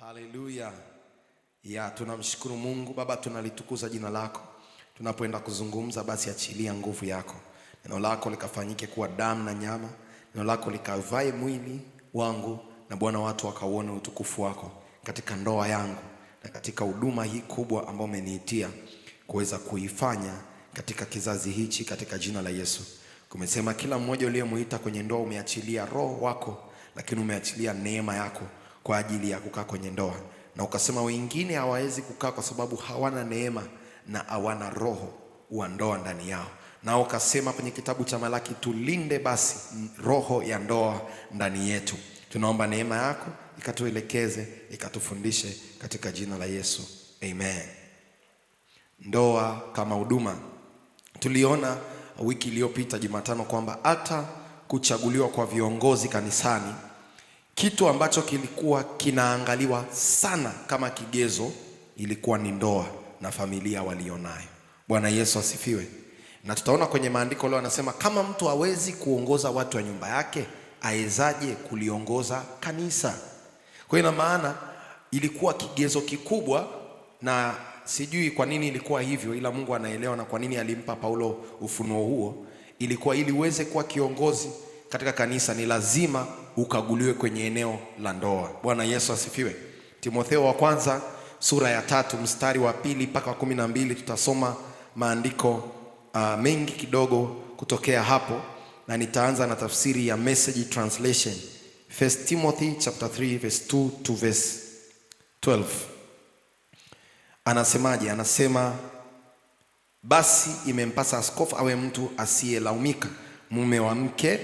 Haleluya. Tunamshukuru Mungu Baba, tunalitukuza jina lako. Tunapoenda kuzungumza, basi achilia nguvu yako. Neno lako likafanyike kuwa damu na nyama. Neno lako likavae mwili wangu, na Bwana watu wakauone utukufu wako katika ndoa yangu na katika huduma hii kubwa ambayo umeniitia kuweza kuifanya katika kizazi hichi, katika jina la Yesu. Kumesema kila mmoja uliyemuita kwenye ndoa umeachilia roho wako, lakini umeachilia neema yako kwa ajili ya kukaa kwenye ndoa. Na ukasema wengine hawawezi kukaa kwa sababu hawana neema na hawana roho wa ndoa ndani yao. Na ukasema kwenye kitabu cha Malaki, tulinde basi roho ya ndoa ndani yetu. Tunaomba neema yako ikatuelekeze, ikatufundishe katika jina la Yesu. Amen. Ndoa kama huduma. Tuliona wiki iliyopita Jumatano kwamba hata kuchaguliwa kwa viongozi kanisani, kitu ambacho kilikuwa kinaangaliwa sana kama kigezo ilikuwa ni ndoa na familia walionayo. Bwana Yesu asifiwe. Na tutaona kwenye maandiko leo anasema kama mtu hawezi kuongoza watu wa nyumba yake, awezaje kuliongoza kanisa? Kwa hiyo ina maana ilikuwa kigezo kikubwa, na sijui kwa nini ilikuwa hivyo, ila Mungu anaelewa na kwa nini alimpa Paulo ufunuo huo. Ilikuwa ili uweze kuwa kiongozi katika kanisa ni lazima ukaguliwe kwenye eneo la ndoa. Bwana Yesu asifiwe. Timotheo wa kwanza sura ya 3 mstari wa 2 mpaka 12, tutasoma maandiko mengi kidogo kutokea hapo, na nitaanza na tafsiri ya Message Translation. 1 Timothy chapter 3 verse 2 to verse 12. Anasemaje? Anasema basi imempasa askofu awe mtu asiyelaumika, mume wa mke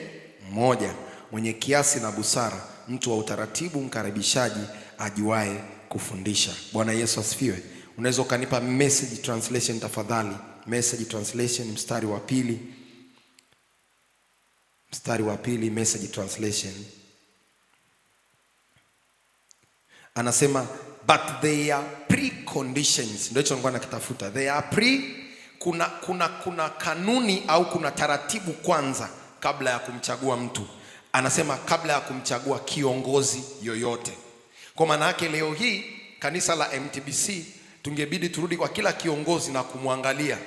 mmoja, mwenye kiasi na busara, mtu wa utaratibu, mkaribishaji, ajuae kufundisha. Bwana Yesu asifiwe. Unaweza ukanipa Message Translation tafadhali? Message Translation mstari wa 2. Mstari wa 2 Message Translation. Anasema but there are preconditions. Ndio hicho nilikuwa nakitafuta. There are kuna kanuni au kuna taratibu kwanza kabla ya kumchagua mtu. Anasema kabla ya kumchagua kiongozi yoyote. Kwa maana yake leo hii kanisa la MTBC tungebidi turudi kwa kila kiongozi na kumwangalia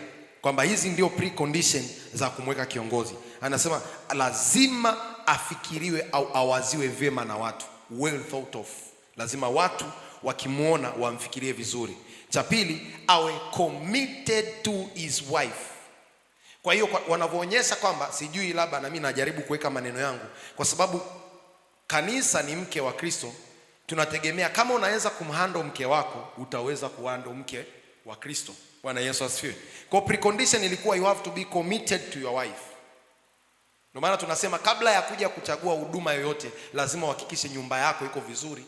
kwamba hizi ndio precondition za kumweka kiongozi. Anasema lazima afikiriwe au awaziwe vyema na watu, well thought of. Lazima watu wakimuona wamfikirie vizuri. Cha pili, awe committed to his wife. Kwa hiyo wanavyoonyesha kwamba, sijui labda na mimi najaribu kuweka maneno yangu, kwa sababu kanisa ni mke wa Kristo, tunategemea kama unaweza kumhandle mke wako, utaweza kuhandle mke wa Kristo. Bwana Yesu asifiwe. Kwa precondition ilikuwa you have to be committed to your wife. Ndio maana tunasema kabla ya kuja kuchagua huduma yoyote, lazima uhakikishe nyumba yako iko vizuri.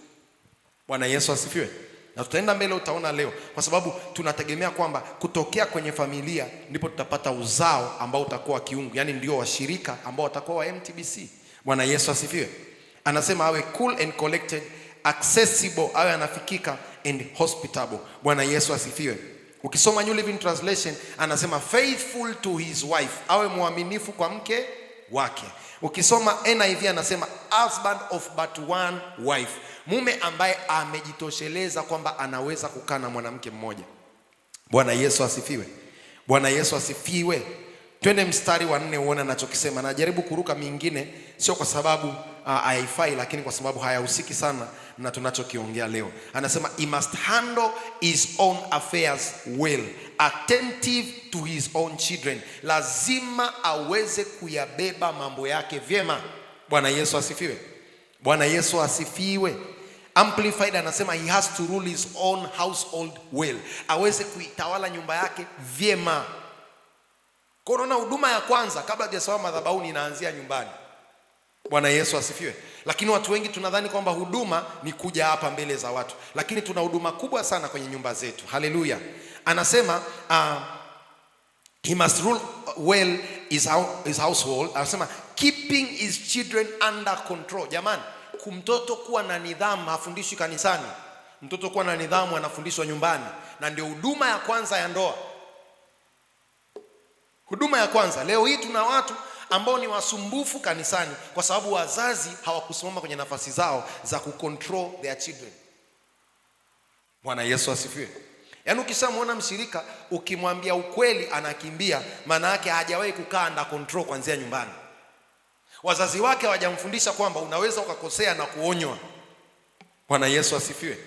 Bwana Yesu asifiwe. Na tutaenda mbele, utaona leo, kwa sababu tunategemea kwamba kutokea kwenye familia ndipo tutapata uzao ambao utakuwa kiungu, yani ndio washirika ambao watakuwa wa MTBC. Bwana Yesu asifiwe. Anasema awe cool and collected, accessible, awe anafikika, and hospitable. Bwana Yesu asifiwe. Ukisoma New Living Translation anasema faithful to his wife, awe mwaminifu kwa mke wake. Ukisoma NIV anasema husband of but one wife, mume ambaye amejitosheleza kwamba anaweza kukaa na mwanamke mmoja. Bwana Yesu asifiwe. Bwana Yesu asifiwe. Twende mstari wa 4 uone anachokisema. Najaribu kuruka mingine, sio kwa sababu haifai, lakini kwa sababu hayahusiki sana na tunachokiongea leo. Anasema he must handle his own affairs well, attentive to his own children. Lazima aweze kuyabeba mambo yake vyema. Bwana Yesu asifiwe. Bwana Yesu asifiwe. Amplified anasema he has to rule his own household well, aweze kuitawala nyumba yake vyema. Kwa unaona huduma ya kwanza kabla hajasoma madhabahuni inaanzia nyumbani. Bwana Yesu asifiwe. Lakini watu wengi tunadhani kwamba huduma ni kuja hapa mbele za watu, lakini tuna huduma kubwa sana kwenye nyumba zetu. Haleluya. Anasema he must rule well his household. Anasema keeping his children under control. Jamani, mtoto kuwa na nidhamu hafundishwi kanisani. Mtoto kuwa na nidhamu anafundishwa nyumbani, na ndio huduma ya kwanza ya ndoa. Huduma ya kwanza. Leo hii tuna watu ambao ni wasumbufu kanisani kwa sababu wazazi hawakusimama kwenye nafasi zao za kucontrol their children. Bwana Yesu asifiwe. Yaani ukishamuona mshirika ukimwambia ukweli anakimbia, maana yake hajawahi kukaa under control kuanzia nyumbani. Wazazi wake hawajamfundisha kwamba unaweza ukakosea na kuonywa. Bwana Yesu asifiwe.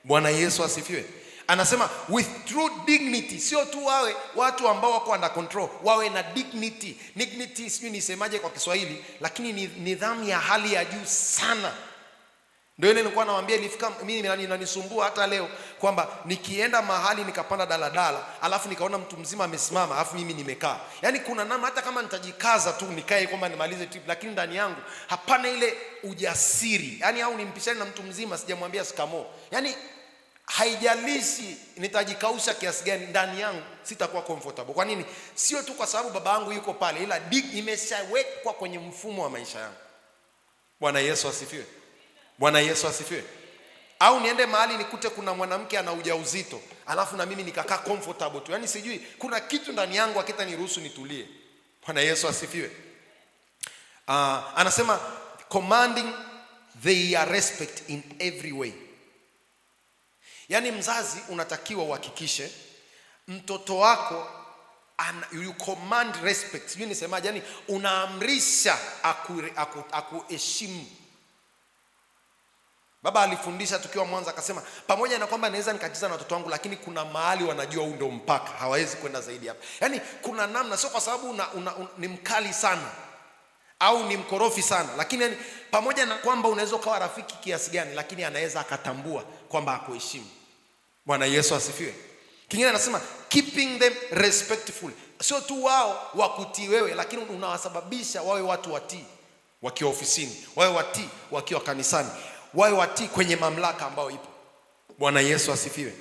Bwana Yesu asifiwe. Anasema with true dignity, sio tu wawe watu ambao wako under control, wawe na dignity. Dignity sio nisemaje kwa Kiswahili, lakini ni nidhamu ya hali ya juu sana. Ndio ile nilikuwa nawaambia nilifika mimi inanisumbua hata leo kwamba nikienda mahali nikapanda daladala alafu nikaona mtu mzima amesimama alafu mimi nimekaa. Yaani kuna namna hata kama nitajikaza tu nikae kwamba nimalize trip, lakini ndani yangu hapana ile ujasiri. Yaani au nimpishane na mtu mzima sijamwambia shikamoo. Yaani haijalishi nitajikausha kiasi gani, ndani yangu sitakuwa comfortable. Kwa nini? Sio tu kwa sababu baba yangu yuko pale, ila imeshawekwa kwenye mfumo wa maisha yangu. Bwana Yesu asifiwe. Bwana Yesu asifiwe. Au niende mahali nikute kuna mwanamke ana ujauzito, alafu na mimi nikakaa comfortable tu. Yaani sijui kuna kitu ndani yangu hakitaniruhusu nitulie. Bwana Yesu asifiwe. Anasema commanding their respect in every way. Yaani mzazi unatakiwa uhakikishe mtoto wako you command respect. Sijui nisemaje, yaani unaamrisha akuheshimu. Baba alifundisha tukiwa Mwanza akasema pamoja na kwamba naweza nikacheza na watoto wangu, lakini kuna mahali wanajua huu ndio mpaka, hawawezi kwenda zaidi hapa. Yaani kuna namna, sio kwa sababu ni mkali sana au ni mkorofi sana, lakini yani, pamoja na kwamba unaweza kuwa rafiki kiasi gani, lakini anaweza akatambua kwamba akuheshimu. Bwana Yesu asifiwe. Kingine anasema keeping them respectful. Sio tu wao wakutii wewe, lakini unawasababisha wawe watu watii wakiwa ofisini, wawe watii wakiwa kanisani, wawe watii kwenye mamlaka ambayo ipo. Bwana Yesu asifiwe.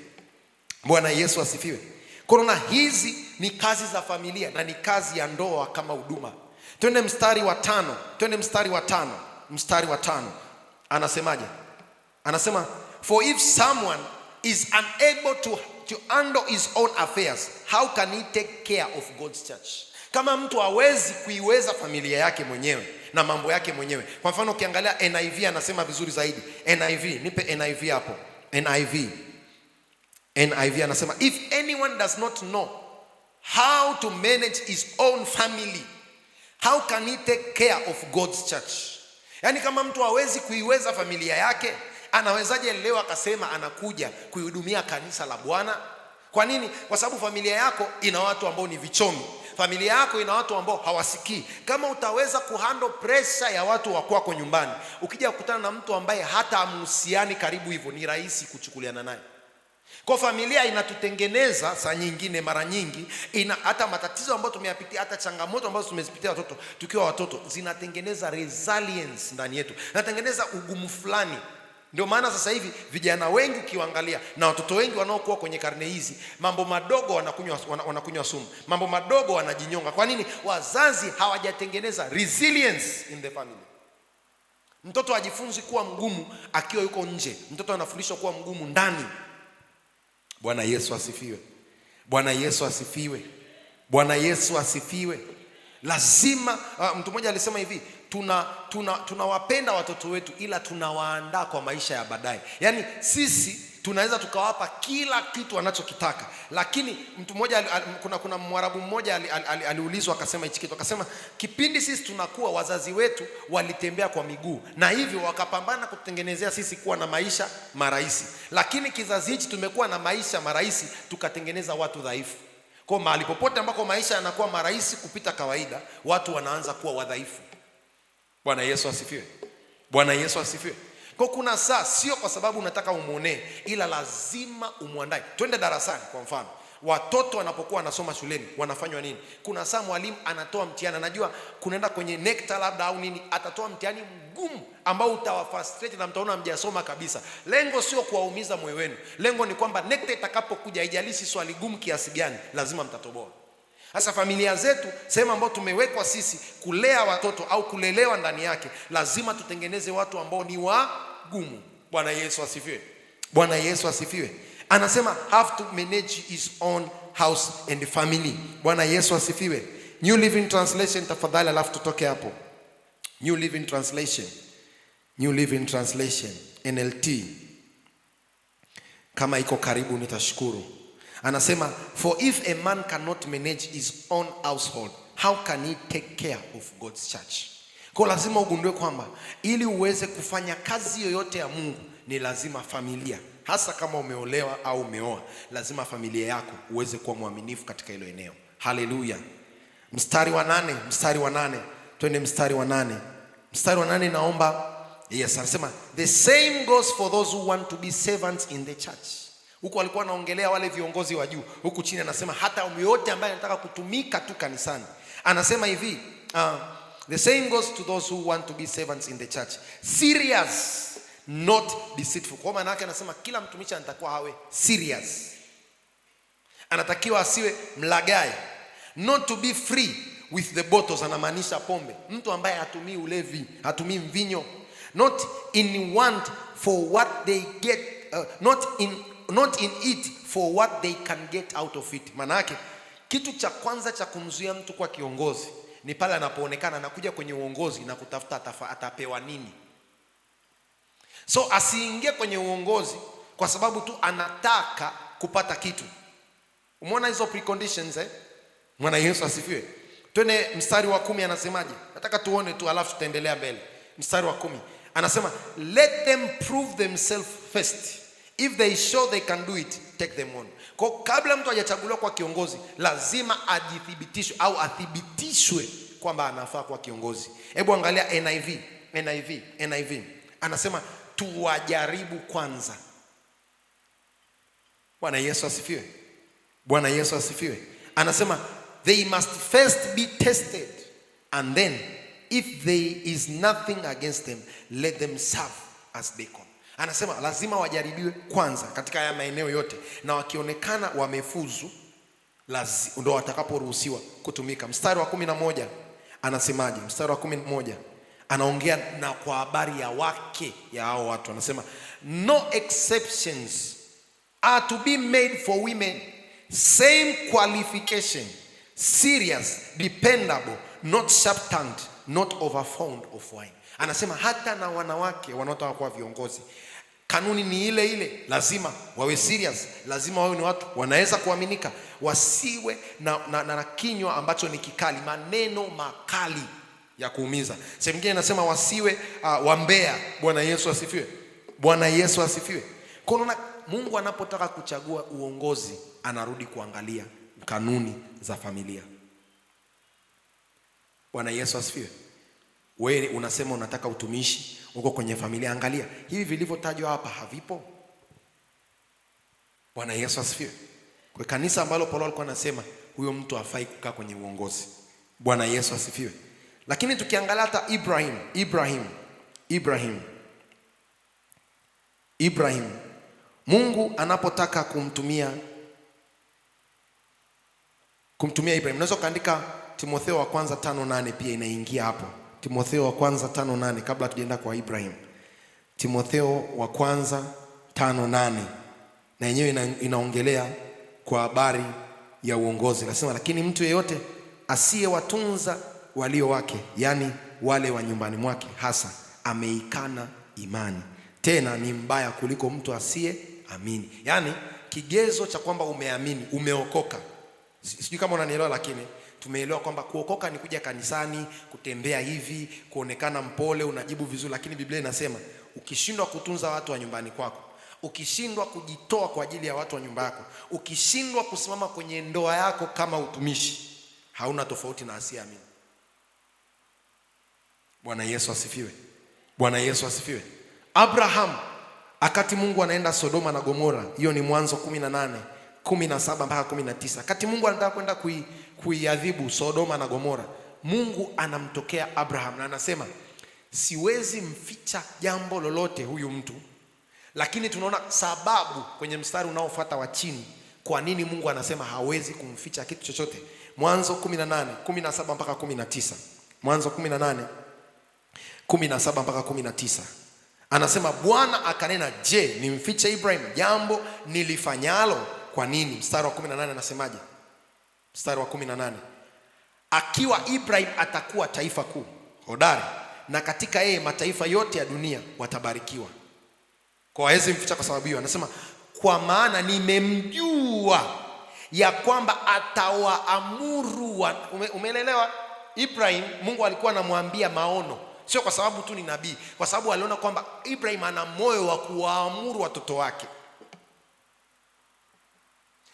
Bwana Yesu asifiwe. Kuna hizi ni kazi za familia na ni kazi ya ndoa kama huduma. Twende mstari wa 5. Twende mstari wa 5. Mstari wa 5. Anasemaje? Anasema for if someone is unable to handle his own affairs, how can he take care of God's church? Kama mtu hawezi kuiweza familia yake mwenyewe na mambo yake mwenyewe. Kwa mfano ukiangalia NIV anasema vizuri zaidi. NIV, nipe NIV hapo. NIV anasema if anyone does not know how to manage his own family, how can he take care of God's church? Yaani kama mtu hawezi kuiweza familia yake, anawezaje leo akasema anakuja kuihudumia kanisa la Bwana? Kwa nini? Kwa sababu familia yako ina watu ambao ni vichomi. Familia yako ina watu ambao hawasikii. Kama utaweza kuhandle pressure ya watu wa kwako nyumbani, ukija kukutana na mtu ambaye hata amhusiani karibu hivyo, ni rahisi kuchukuliana naye. Kwa familia inatutengeneza saa nyingine, mara nyingi hata matatizo ambayo tumeyapitia, hata changamoto ambazo tumezipitia watoto tukiwa watoto, zinatengeneza resilience ndani yetu, zinatengeneza ugumu fulani. Ndio maana sasa hivi vijana wengi ukiwaangalia na watoto wengi wanaokuwa kwenye karne hizi, mambo madogo wanakunywa sumu, mambo madogo wanajinyonga. Kwa nini? Wazazi hawajatengeneza resilience in the family. Mtoto hajifunzi kuwa mgumu akiwa yuko nje, mtoto anafundishwa kuwa mgumu ndani. Bwana Yesu asifiwe. Bwana Yesu asifiwe. Bwana Yesu asifiwe. Lazima mtu mmoja alisema hivi, tunawapenda watoto wetu ila tunawaandaa kwa maisha ya baadaye. Yaani sisi tunaweza tukawapa kila kitu wanachokitaka, lakini mtu mmoja kuna Mwarabu mmoja aliulizwa akasema hichi kitu, akasema kipindi sisi tunakuwa wazazi wetu walitembea kwa miguu na hivyo wakapambana kutengenezea sisi kuwa na maisha marahisi, lakini kizazi hichi tumekuwa na maisha marahisi tukatengeneza watu dhaifu. Kwa mahali popote ambako maisha yanakuwa marahisi kupita kawaida, watu wanaanza kuwa wadhaifu. Bwana Yesu asifiwe. Bwana Yesu asifiwe. Kwa kuna saa sio kwa sababu unataka umuonee, ila lazima umuandae. Twende darasani kwa mfano. Watoto wanapokuwa wanasoma shuleni wanafanywa nini? Kuna saa mwalimu anatoa mtihani, anajua kunaenda kwenye NECTA labda au nini, atatoa mtihani mgumu ambao utawafrustrate na mtaona mjasoma kabisa. Lengo sio kuwaumiza moyo wenu. Lengo ni kwamba NECTA itakapokuja, haijalishi swali gumu kiasi gani, lazima mtatoboa. Sasa familia zetu, sehemu ambayo tumewekwa sisi kulea watoto au kulelewa ndani yake, lazima tutengeneze watu ambao ni wagumu. Bwana Yesu asifiwe. Bwana Yesu asifiwe. Anasema have to manage his own house and family. Bwana Yesu asifiwe. New Living Translation tafadhali, alafu tutoke hapo. New Living Translation. New Living Translation, NLT. Kama iko karibu nitashukuru. Anasema for if a man cannot manage his own household, how can he take care of God's church? Kwa lazima ugundue kwamba ili uweze kufanya kazi yoyote ya Mungu ni lazima familia, hasa kama umeolewa au umeoa, lazima familia yako uweze kuwa mwaminifu katika hilo eneo. Haleluya. Mstari wa 8, twende mstari wa 8. Mstari wa 8 naomba. Yes, anasema the same goes for those who want to be servants in the church. Huko alikuwa anaongelea wale viongozi wa juu. Huku chini anasema hata yote ambaye anataka kutumika tu kanisani. Anasema hivi, the same goes to those who want to be servants in the church. Serious, not deceitful. Kwa maana yake anasema kila mtumishi anatakiwa awe serious. Anatakiwa asiwe mlagai. Not to be free with the bottles, anamaanisha pombe. Mtu ambaye hatumii ulevi, hatumii mvinyo. Not in want for what they get, not in it for what they can get out of it. Maana yake kitu cha kwanza cha kumzuia mtu kwa kiongozi ni pale anapoonekana anakuja kwenye uongozi na kutafuta atapewa nini. So asiingie kwenye uongozi kwa sababu tu anataka kupata kitu. Umeona hizo preconditions Mwana Yesu asifiwe. Twende mstari wa 10 anasemaje? Nataka tuone tu alafu tutaendelea mbele. Mstari wa 10 anasema let them prove themselves first. If they show they can do it, take them on. Kwa kabla mtu hajachaguliwa kwa kiongozi, lazima ajithibitishwe au athibitishwe kwamba anafaa kwa kiongozi. Hebu angalia NIV. Anasema tuwajaribu kwanza. Bwana Yesu asifiwe. Bwana Yesu asifiwe. Anasema they must first be tested, and then if there is nothing against them, let them serve as deacon. Anasema lazima wajaribiwe kwanza katika haya maeneo yote, na wakionekana wamefuzu ndio watakaporuhusiwa kutumika. Mstari wa 11 anasemaje? Mstari wa 11 anaongea na kwa habari ya wake ya hao watu. Anasema no exceptions are to be made for women, same qualification, serious, dependable, not sharp-tongued, not overfond of wine. Anasema hata na wanawake wanaotaka kuwa viongozi, kanuni ni ile ile, lazima wawe serious, lazima wawe ni watu wanaweza kuaminika, wasiwe na kinywa ambacho ni kikali, maneno makali ya kuumiza. Sehemu nyingine anasema wasiwe wambea. Bwana Yesu asifiwe. Bwana Yesu asifiwe. Kuna Mungu anapotaka kuchagua uongozi anarudi kuangalia kanuni za familia. Bwana Yesu asifiwe. Wewe unasema unataka utumishi uko kwenye familia, angalia hivi vilivyotajwa hapa havipo. Bwana Yesu asifiwe. Kwa kanisa ambalo Paulo alikuwa anasema huyo mtu hafai kukaa kwenye uongozi. Bwana Yesu asifiwe. Lakini tukiangalia hata Ibrahim, Mungu anapotaka kumtumia Ibrahim, unaweza kaandika Timotheo wa kwanza 5:8 pia inaingia hapo. Timotheo wa kwanza 5:8 kabla tujaenda kwa Ibrahim. Timotheo wa kwanza 5:8 na yenyewe inaongelea kwa habari ya uongozi. Nasema lakini mtu yeyote asiyewatunza walio wake, yani wale wa nyumbani mwake hasa, ameikana imani, tena ni mbaya kuliko mtu asiyeamini. Yani kigezo cha kwamba umeamini, umeokoka. Sijui kama unanielewa, lakini tumeelewa kwamba kuokoka ni kuja kanisani, kutembea hivi, kuonekana mpole, unajibu vizuri, lakini Biblia inasema ukishindwa kutunza watu wa nyumbani kwako, ukishindwa kujitoa kwa ajili ya watu wa nyumba yako, ukishindwa kusimama kwenye ndoa yako kama utumishi, hauna tofauti na asiyeamini. Bwana Yesu asifiwe. Bwana Yesu asifiwe. Abraham akati Mungu anaenda Sodoma na Gomora, hiyo ni Mwanzo 18:17 mpaka 19. Akati Mungu anataka kwenda kuiadhibu Sodoma na Gomora, Mungu anamtokea Abraham na anasema siwezi mficha jambo lolote huyu mtu. Lakini tunaona sababu kwenye mstari unaofuata wa chini kwa nini Mungu anasema hawezi kumficha kitu chochote. Mwanzo 18:17 mpaka 19. Mwanzo 18:17 mpaka 19. Anasema Bwana akanena, je, nimfiche Ibrahim jambo nilifanyalo? Kwa nini? Mstari wa 18 anasemaje? Mstari wa 18, akiwa Ibrahim atakuwa taifa kuu hodari, na katika yeye mataifa yote ya dunia watabarikiwa. Kwa hawezi mficha kwa sababu hiyo. Anasema kwa maana nimemjua ya kwamba atawaamuru. Umeelewa? Ibrahim, Mungu alikuwa anamwambia maono, sio kwa sababu tu ni nabii, kwa sababu aliona kwamba Ibrahim ana moyo wa kuwaamuru watoto wake.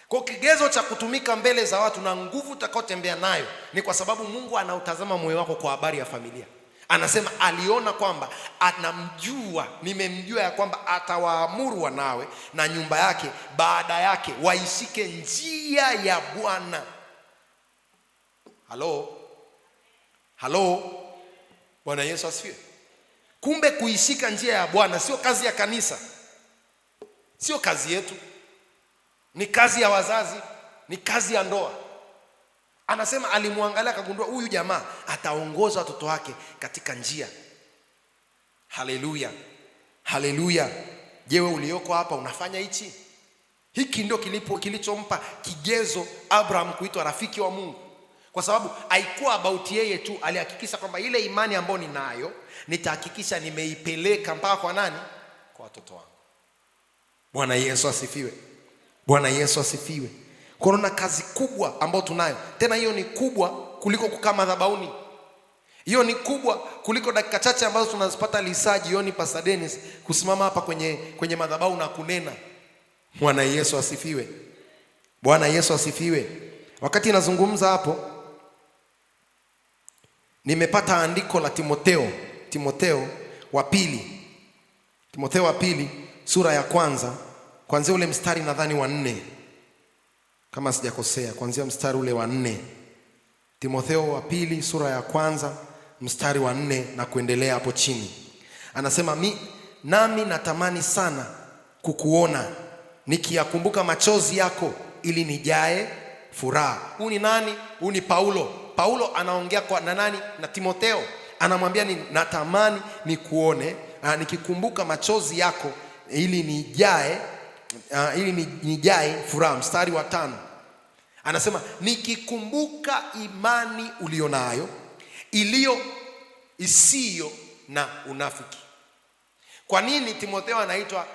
Kwa kigezo cha kutumika mbele za watu na nguvu utakayotembea nayo ni kwa sababu Mungu anautazama moyo wako kwa habari ya familia. Anasema aliona kwamba anamjua, nimemjua ya kwamba atawaamuru wanawe na nyumba yake baada yake waishike njia ya Bwana. Halo. Bwana Yesu asifiwe. Kumbe kuishika njia ya Bwana sio kazi ya kanisa, sio kazi yetu, ni kazi ya wazazi, ni kazi ya ndoa. Anasema alimwangalia akagundua huyu jamaa ataongoza watoto wake katika njia. Haleluya. Je, wewe ulioko hapa unafanya hichi? Hiki ndio kilichompa kigezo Abraham kuitwa rafiki wa Mungu. Kwa sababu haikuwa about yeye tu, alihakikisha kwamba ile imani ambayo ninayo nitahakikisha nimeipeleka mpaka kwa nani? Kwa watoto wangu. Bwana Yesu asifiwe. Kuna kazi kubwa ambayo tunayo. Tena hiyo ni kubwa kuliko kukaa madhabahuni. Hiyo ni kubwa kuliko dakika chache ambazo tunazipata lisaa jioni Pastor Dennis kusimama hapa kwenye madhabahu na kunena. Bwana Yesu asifiwe. Wakati nazungumza hapo, nimepata andiko la Timotheo wa pili sura ya kwanza, kuanzia ule mstari nadhani wa 4. Kama sijakosea, kuanzia mstari ule wa 4. Timotheo wa pili sura ya kwanza mstari wa 4 na kuendelea hapo chini. Anasema nami natamani sana kukuona nikiyakumbuka machozi yako ili nijae furaha. Huu ni nani? Huu ni Paulo anaongea na nani? Na Timotheo. Anamwambia natamani nikuone nikikumbuka machozi yako ili nijae furaha. Mstari wa 5 anasema nikikumbuka imani ulionayo isiyo na unafiki. Kwa nini Timotheo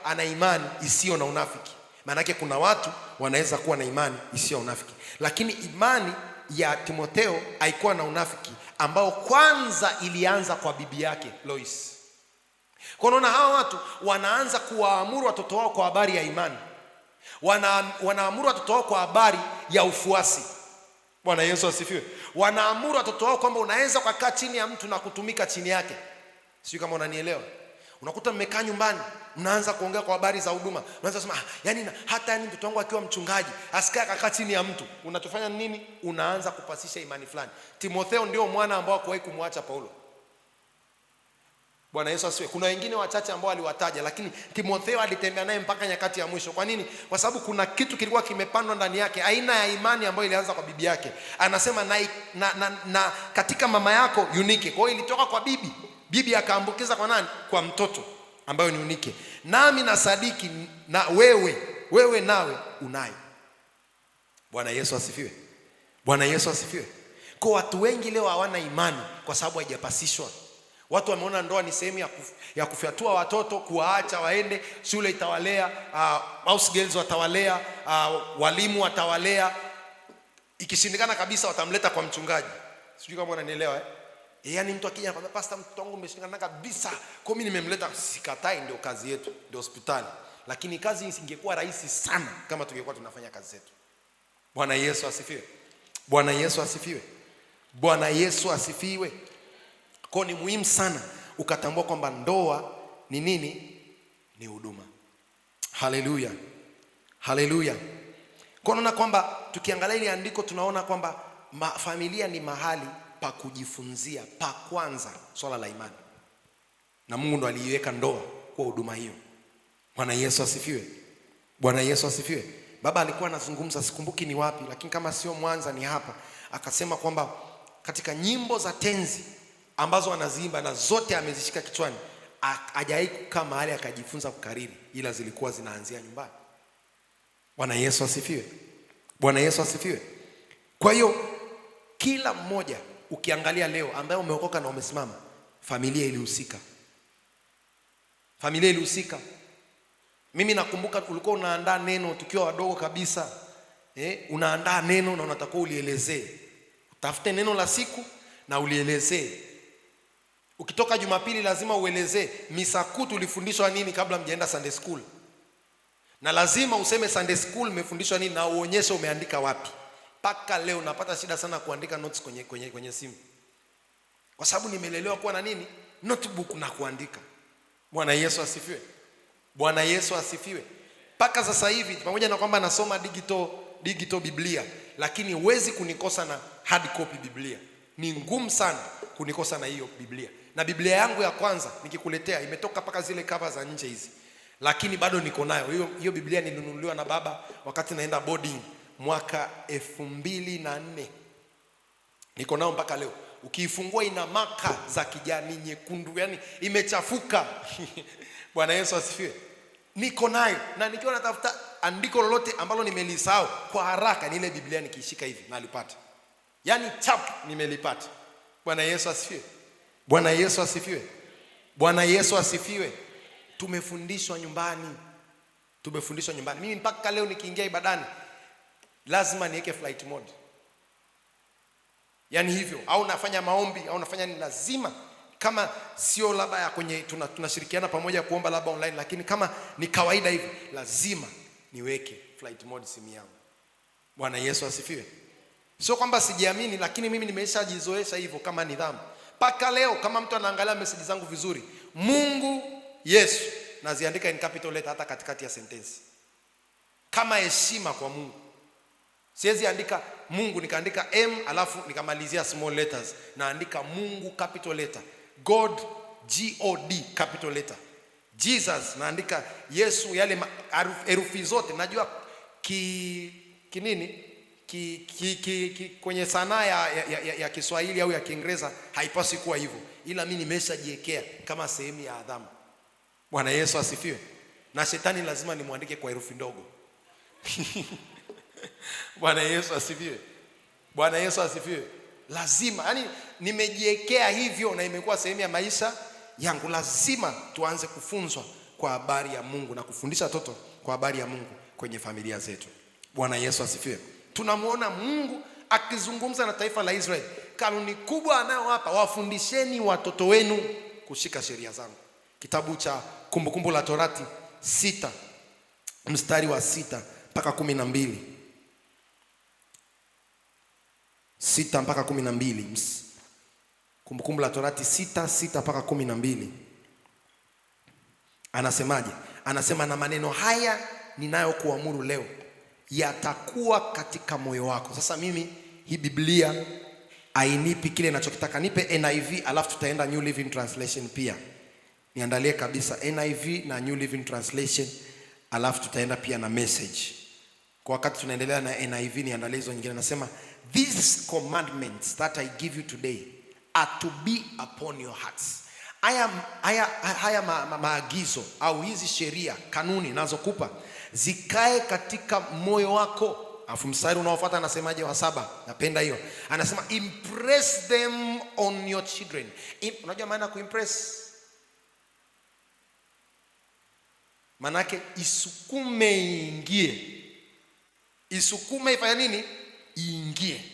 ana imani isiyo na unafiki? Maanake kuna watu wanaweza kuwa na imani isiyo na unafiki, lakini imani ya Timotheo haikuwa na unafiki, ambao kwanza ilianza kwa bibi yake Lois. Kwa unaona hawa watu wanaanza kuwaamuru watoto wao kwa habari ya imani. Wanaamuru watoto wao kwa habari ya ufuasi. Bwana Yesu asifiwe. Wanaamuru watoto wao kwamba unaweza kukaa chini ya mtu na kutumika chini yake. Sio kama unanielewa. Unakuta mmekaa nyumbani, mnaanza kuongea kwa habari za huduma. Unaanza kusema hata mtoto wangu akiwa mchungaji asikae akakaa chini ya mtu. Unachofanya nini? Unaanza kupasisha imani fulani. Timotheo ndio mwana ambao hakuwahi kumwacha Paulo. Bwana Yesu asifiwe. Kuna wengine wachache ambao aliwataja, lakini Timotheo alitembea naye mpaka nyakati ya mwisho. Kwa nini? Kwa sababu kuna kitu kilikuwa kimepandwa ndani yake, aina ya imani ambayo ilianza kwa bibi yake. Anasema na katika mama yako unique. Kwa hiyo ilitoka kwa bibi akaambukiza kwa nani? Kwa mtoto ambayo ni unique. Nami nasadiki na wewe nawe unayo. Bwana Yesu asifiwe. Kwa watu wengi leo hawana imani kwa sababu haijapasishwa. Watu wameona ndoa ni sehemu ya kufyatua watoto, kuwaacha waende shule itawalea, house girls watawalea, walimu watawalea. Ikishindikana kabisa watamleta kwa mchungaji. Sijui kama unanielewa Yaani mtu akija kwamba pastor, mtoto wangu umeshindikana kabisa, kwa mimi nimemleta. Sikatai, ndio kazi yetu, ndio hospitali. Lakini kazi isingekuwa rahisi sana kama tungekuwa tunafanya kazi zetu. Bwana Yesu asifiwe. Kwa ni muhimu sana ukatambua kwamba ndoa ni nini? Ni huduma. Haleluya. Kwa naona kwamba tukiangalia ile andiko tunaona kwamba familia ni mahali pa kujifunzia pa kwanza swala la imani. Na Mungu ndo aliiweka ndoa kwa huduma hiyo. Bwana Yesu asifiwe. Baba alikuwa anazungumza, sikumbuki ni wapi, lakini kama sio Mwanza ni hapa. Akasema kwamba katika nyimbo za tenzi ambazo anaziimba na zote amezishika kichwani, hajawahi kukaa mahali akajifunza kukariri, ila zilikuwa zinaanzia nyumbani. Bwana Yesu asifiwe. Kwa hiyo kila mmoja ukiangalia leo ambaye umeokoka na umesimama, familia ilihusika. Mimi nakumbuka ulikuwa unaandaa neno tukiwa wadogo kabisa. Unaandaa neno na unatakiwa ulielezee. Utafute neno la siku na ulielezee. Ukitoka Jumapili lazima uelezee misa kuu tulifundishwa nini kabla mjaenda Sunday school. Na lazima useme Sunday school umefundishwa nini na uonyeshe umeandika wapi. Paka leo napata shida sana kuandika notes kwenye simu. Kwa sababu nimelelewa kuwa na nini? Notebook na kuandika. Bwana Yesu asifiwe. Bwana Yesu asifiwe. Paka sasa hivi pamoja na kwamba nasoma digital Biblia, lakini huwezi kunikosa na hard copy Biblia. Ni ngumu sana kunikosa na hiyo Biblia. Na Biblia yangu ya kwanza nikikuletea imetoka paka zile cover za nje hizi. Lakini bado niko nayo. Hiyo Biblia nilinunuliwa na baba wakati naenda boarding mwaka 2004. Niko nayo mpaka leo. Ukiifungua ina maka za kijani nyekundu, yani imechafuka. Bwana Yesu asifiwe. Niko nayo na nikiwa natafuta andiko lolote ambalo nimelisahau kwa haraka ni ile Biblia nikiishika hivi nalipata. Yani chap nimelipata. Bwana Yesu asifiwe. Bwana Yesu asifiwe. Bwana Yesu asifiwe. Tumefundishwa nyumbani. Tumefundishwa nyumbani. Mimi mpaka leo nikiingia ibadani lazima niweke flight mode. Yani hivyo, au nafanya maombi au nafanya ni lazima, kama sio labda ya kwenye tunashirikiana pamoja kuomba labda online, lakini kama ni kawaida hivi lazima niweke flight mode simu yangu. Bwana Yesu asifiwe. Sio kwamba sijiamini, lakini mimi nimeshajizoesha hivyo kama nidhamu. Paka leo kama mtu anaangalia message zangu vizuri, Mungu Yesu naziandika in capital letter hata katikati ya sentensi. Kama heshima kwa Mungu. Siwezi andika Mungu nikaandika M alafu nikamalizia small letters. Naandika Mungu capital letter. God God capital letter. Jesus naandika Yesu yale herufi zote. Najua kwenye sanaa ya Kiswahili au ya Kiingereza haipaswi kuwa hivyo. Ila mimi nimeshajiwekea kama sehemu ya adhamu. Bwana Yesu asifiwe. Na shetani lazima nimwandike kwa herufi ndogo. Bwana Yesu asifiwe. Bwana Yesu asifiwe. Lazima, yani nimejiwekea hivyo na imekuwa sehemu ya maisha yangu. Lazima tuanze kufunzwa kwa habari ya Mungu na kufundisha watoto kwa habari ya Mungu kwenye familia zetu. Bwana Yesu asifiwe. Tunamuona Mungu akizungumza na taifa la Israeli. Kanuni kubwa anayowapa, wafundisheni watoto wenu kushika sheria zangu. Kitabu cha Kumbukumbu la Torati 6 mstari wa 6 mpaka 12. 6 mpaka 12. Kumbukumbu la Torati 6 mpaka 12. Anasemaje? Anasema, na maneno haya ninayokuamuru leo yatakuwa katika moyo wako. Sasa mimi hii Biblia hainipi kile ninachokitaka. Nipe NIV alafu tutaenda New Living Translation pia. Niandalie kabisa NIV na New Living Translation alafu tutaenda pia na Message. Kwa wakati tunaendelea na NIV niandalie hizo nyingine. Nasema, these commandments that I give you today are to be upon your hearts. Haya maagizo au hizi sheria, kanuni nazokupa zikae katika moyo wako. Afu mstari unaofuata anasemaje wa 7? Napenda hiyo. Anasema, impress them on your children. Unajua maana kuimpress? Manake isukume ingie. Isukume ifanya nini? Iingie.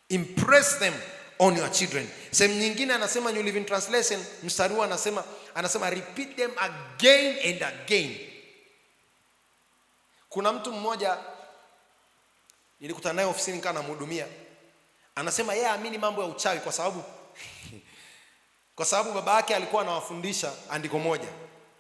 Impress them on your children. Sehemu nyingine anasema New Living Translation, mstari anasema repeat them again and again. Kuna mtu mmoja nilikutana naye ofisini kana namhudumia. Anasema yeye aamini mambo ya uchawi kwa sababu baba yake alikuwa anawafundisha andiko moja.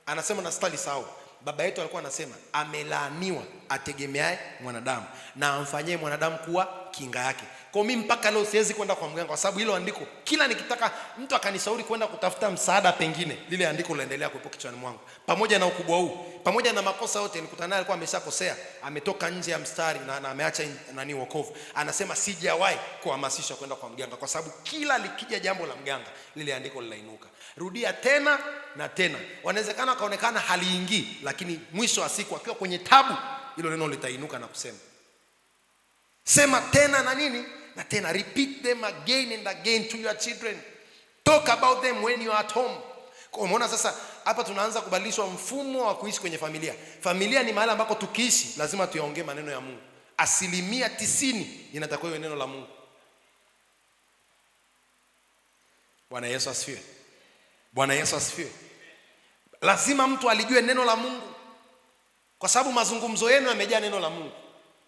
Anasema na stali sawa. Baba yetu alikuwa anasema amelaaniwa ategemeaye mwanadamu na amfanyie mwanadamu kuwa kinga yake. Kwa mimi mpaka leo siwezi kwenda kwa mganga kwa sababu hilo andiko kila nikitaka mtu akanishauri kwenda kutafuta msaada pengine, lile andiko linaendelea kuwepo kichwani mwangu. Pamoja na ukubwa huu, pamoja na makosa yote nilikutana naye, alikuwa ameshakosea, ametoka nje ya mstari na ameacha wokovu. Anasema sijawahi kuhamasisha kwenda kwa mganga kwa sababu kila likija jambo la mganga lile andiko linainuka. Rudia tena na tena. Wanawezekana kaonekana haliingii, lakini mwisho wa siku akiwa kwenye tabu hilo neno litainuka na kusema. Sema tena na nini? Na tena. Repeat them again and again to your children. Talk about them when you are at home. Kwa umeona sasa hapa tunaanza kubadilishwa mfumo wa kuishi kwenye familia. Familia ni mahali ambako tukiishi lazima tuyaongee maneno ya Mungu. 90% inatakiwa iwe neno la Mungu. Bwana Yesu asifiwe. Bwana Yesu asifiwe. Lazima mtu alijue neno la Mungu, kwa sababu mazungumzo yenu yamejaa neno la Mungu.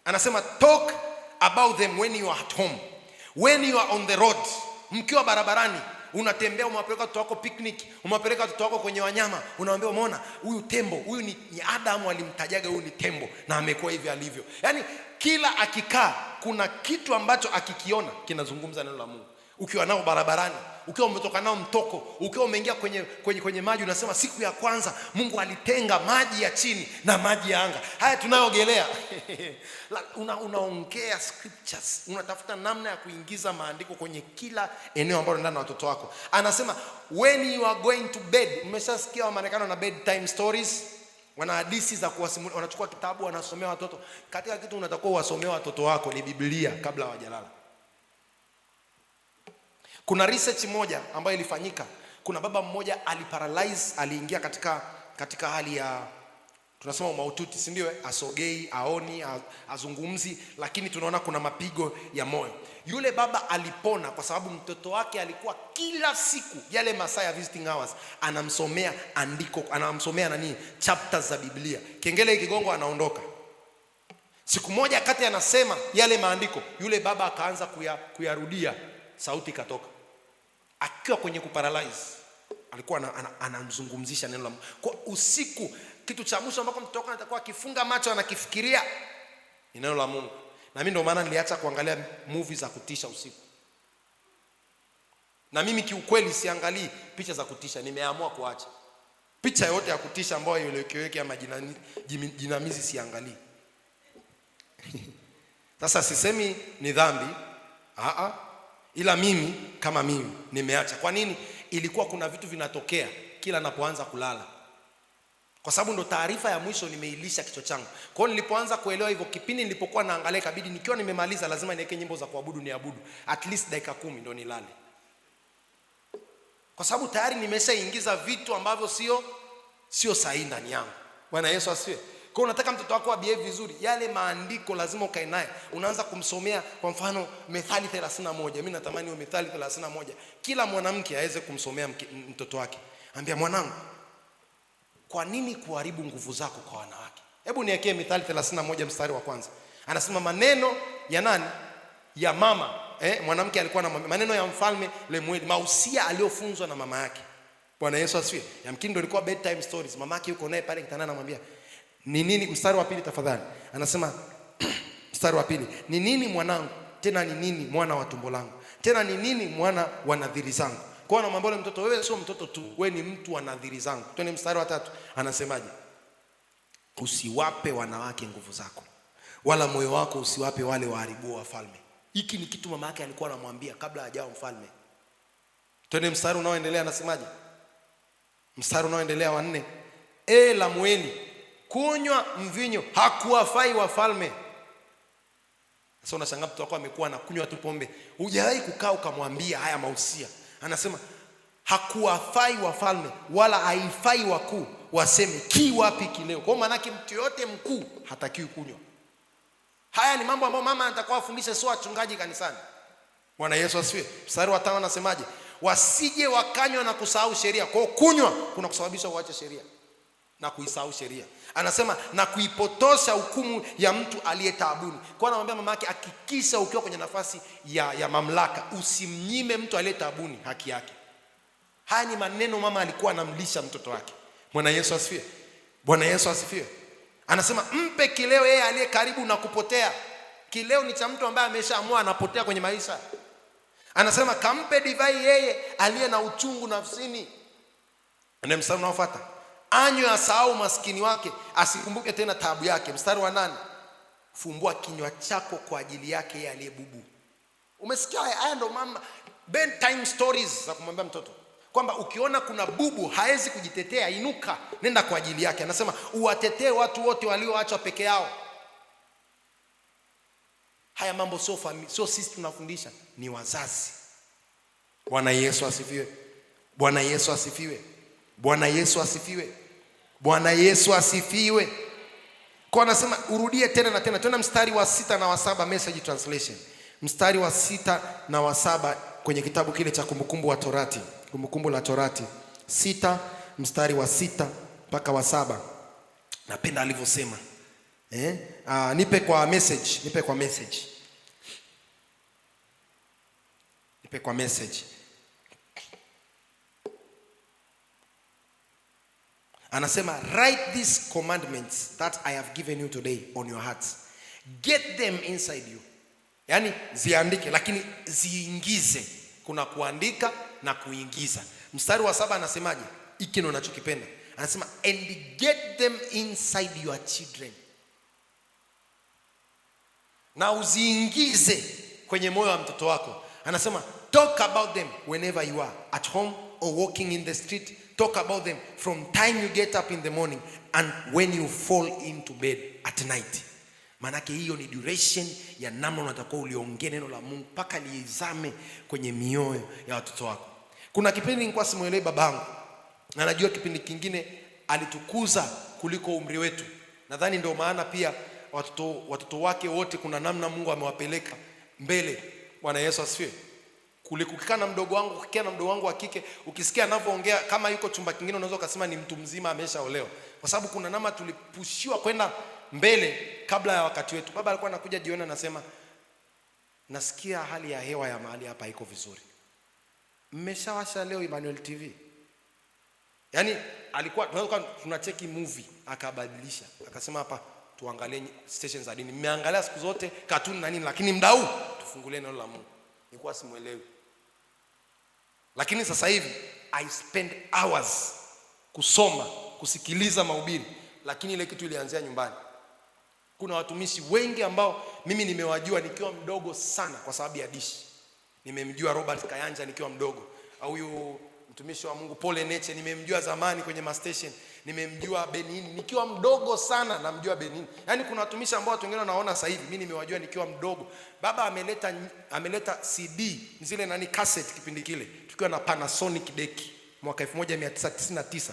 Anasema talk about them when you are at home, when you are on the road. Mkiwa barabarani, unatembea, umewapeleka watoto wako picnic, umewapeleka watoto wako kwenye wanyama, unawaambia umeona huyu tembo, huyu ni Adamu alimtajaga huyu ni tembo na amekuwa hivi alivyo. Yaani kila akikaa kuna kitu ambacho akikiona kinazungumza neno la Mungu. Ukiwa nao barabarani, ukiwa umetoka nao mtoko, ukiwa umeingia kwenye maji, unasema siku ya kwanza Mungu alitenga maji ya chini na maji ya anga. Haya tunayoogelea. Unaongea scriptures, unatafuta namna ya kuingiza maandiko kwenye kila eneo ambalo ndani na watoto wako. Anasema when you are going to bed. Umeshasikia Wamarekani na bedtime stories? Wana hadithi za kuwasimulia, wanachukua kitabu wanasomea watoto. Katika kitu unatakiwa uwasomee watoto wako ni Biblia kabla hawajalala. Kuna research moja ambayo ilifanyika. Kuna baba mmoja aliparalyze, aliingia katika hali ya tunasema maututi, si ndio? Asogei, aoni, azungumzi, lakini tunaona kuna mapigo ya moyo. Yule baba alipona kwa sababu mtoto wake alikuwa kila siku yale masaa ya visiting hours anamsomea andiko, anamsomea chapters za Biblia. Kengele ikigongo anaondoka. Siku moja kati anasema yale maandiko, yule baba akaanza kuyarudia, sauti ikatoka. Akiwa kwenye kuparalyze, alikuwa anamzungumzisha neno la Mungu. Kwa usiku, kitu cha mwisho ambako mtoto wako anatakuwa akifunga macho anakifikiria ni neno la Mungu. Na mimi ndio maana niliacha kuangalia movies za kutisha usiku. Na mimi kiukweli siangalii picha za kutisha, nimeamua kuacha. Picha yote ya kutisha ambayo ieleweke ama jinamizi siangalii. Sasa sisemi ni dhambi. Ila mimi kama mimi nimeacha. Kwa nini? Ilikuwa kuna vitu vinatokea kila napoanza kulala. Kwa sababu ndo taarifa ya mwisho nimeilisha kichwa changu. Kwa hiyo nilipoanza kuelewa hivyo, kipindi nilipokuwa naangalia kabidi nikiwa nimemaliza lazima niweke nyimbo za kuabudu niabudu at least dakika 10 ndo nilale. Kwa sababu tayari nimeshaingiza vitu ambavyo sio sahihi ndani yangu. Bwana Yesu asifiwe. Kwa hiyo unataka mtoto wako abehave vizuri, yale maandiko lazima ukae naye. Unaanza kumsomea kwa mfano Methali 31. Mimi natamani hiyo Methali 31 kila mwanamke aweze kumsomea mtoto wake. Ambia mwanangu, kwa nini kuharibu nguvu zako kwa wanawake? Hebu niwekee Methali 31 mstari wa kwanza. Anasema maneno ya nani? Ya mama. Mwanamke alikuwa na maneno ya mfalme Lemueli, mausia aliyofunzwa na mama yake. Bwana Yesu asifiwe. Yamkini ndio ilikuwa bedtime stories. Mama yake yuko naye pale kitandani anamwambia, ni nini? Mstari wa pili tafadhali. Anasema mstari wa pili, ni nini mwanangu, tena ni nini mwana wa tumbo langu, tena ni nini mwana wa nadhiri zangu? Kwa anamwambia yule mtoto, wewe sio mtoto tu, wewe ni mtu wa nadhiri zangu. Twende mstari wa 3. Anasemaje? Usiwape wanawake nguvu zako, wala moyo wako usiwape wale waharibu wafalme. Hiki ni kitu mama yake alikuwa anamwambia kabla hajawa mfalme. Twende mstari unaoendelea, anasemaje? Mstari unaoendelea wa 4. Lamueli, kunywa mvinyo hakuwafai wafalme. Sasa unashangaa mtu wako amekuwa anakunywa tu pombe. Hujawahi kukaa ukamwambia haya mausia. Anasema hakuwafai wafalme wala haifai wakuu waseme ki wapi kileo. Kwa maana yake mtu yote mkuu hatakiwi kunywa. Haya ni mambo ambayo mama anatakiwa afundishe, sio wachungaji kanisani. Bwana Yesu asifiwe. Mstari wa 5 anasemaje? Wasije wakanywa na kusahau sheria. Kwa kunywa kuna kusababisha uache sheria na kuisahau sheria. Anasema na kuipotosha hukumu ya mtu aliyetaabuni. Kwa anamwambia mama yake, hakikisha ukiwa kwenye nafasi ya mamlaka usimnyime mtu aliyetaabuni haki yake. Haya ni maneno mama alikuwa anamlisha mtoto wake. Bwana Yesu asifiwe. Bwana Yesu asifiwe. Anasema mpe kileo yeye aliye karibu na kupotea. Kileo ni cha mtu ambaye ameshaamua anapotea kwenye maisha. Anasema kampe divai yeye aliye na uchungu nafsini. Na mstari unaofuata, anywe asahau maskini wake, asikumbuke tena taabu yake. Mstari wa 8, fumbua kinywa chako kwa ajili yake yeye aliyebubu. Umesikia haya ndo mama bedtime stories za kumwambia mtoto kwamba ukiona kuna bubu haezi kujitetea, inuka nenda kwa ajili yake. Anasema uwatetee watu wote walioachwa peke yao. Haya mambo sio sisi tunafundisha, ni wazazi. Bwana Yesu asifiwe. Bwana Yesu asifiwe. Bwana Yesu asifiwe. Bwana Yesu asifiwe. Kwa anasema urudie tena na tena. Tena mstari wa 6 na wa 7 Message Translation. Mstari wa 6 na wa 7 kwenye kitabu kile cha Kumbukumbu wa Torati. Kumbukumbu la Torati 6 mstari wa 6 mpaka wa 7. Napenda alivyosema. Nipe kwa message, nipe kwa message. Nipe kwa message. Anasema write these commandments that I have given you today on your hearts. Get them inside you. Yani ziandike, lakini ziingize. Kuna kuandika na kuingiza. Mstari wa 7 anasemaje? Hiki ndio ninachokipenda. Anasema and get them inside your children. Na uziingize kwenye moyo wa mtoto wako. Anasema talk about them whenever you are at home or walking in the street. Talk about them from time you get up in the morning and when you fall into bed at night. Manake hiyo ni duration ya namna unatakiwa uliongee neno la Mungu mpaka liizame kwenye mioyo ya watoto wako. Kuna kipindi nilikuwa simuelewi babangu. Na najua kipindi kingine alitukuza kuliko umri wetu. Nadhani ndio maana pia watoto wake wote kuna namna Mungu amewapeleka mbele. Bwana Yesu asifiwe. Kulikaa na mdogo wangu, ukikaa na mdogo wangu wa kike, ukisikia anavyoongea kama yuko chumba kingine unaweza kusema ni mtu mzima ameshaolewa. Kwa sababu kuna namna tulipushiwa kwenda mbele kabla ya wakati wetu. Baba alikuwa anakuja jioni anasema nasikia hali ya hewa ya mahali hapa iko vizuri. Mmeshawasha leo Emmanuel TV? Yaani alikuwa tunacheki movie akabadilisha. Akasema hapa tuangalie stations za dini. Mmeangalia siku zote cartoon na nini, lakini muda huu tufungulie neno la Mungu. Nilikuwa simuelewi. Lakini sasa hivi I spend hours kusoma, kusikiliza mahubiri, lakini ile kitu ilianzia nyumbani. Kuna watumishi wengi ambao mimi nimewajua nikiwa mdogo sana kwa sababu ya dishi. Nimemjua Robert Kayanja nikiwa mdogo. Au huyu mtumishi wa Mungu Paul Eneche nimemjua zamani kwenye station. Nimemjua Benini nikiwa mdogo sana, namjua Benini. Yaani kuna watumishi ambao watu wengine wanaona sasa hivi, mimi nimewajua nikiwa mdogo. Baba ameleta CD, zile cassette kipindi kile. Tukiwa na Panasonic deki mwaka 1999.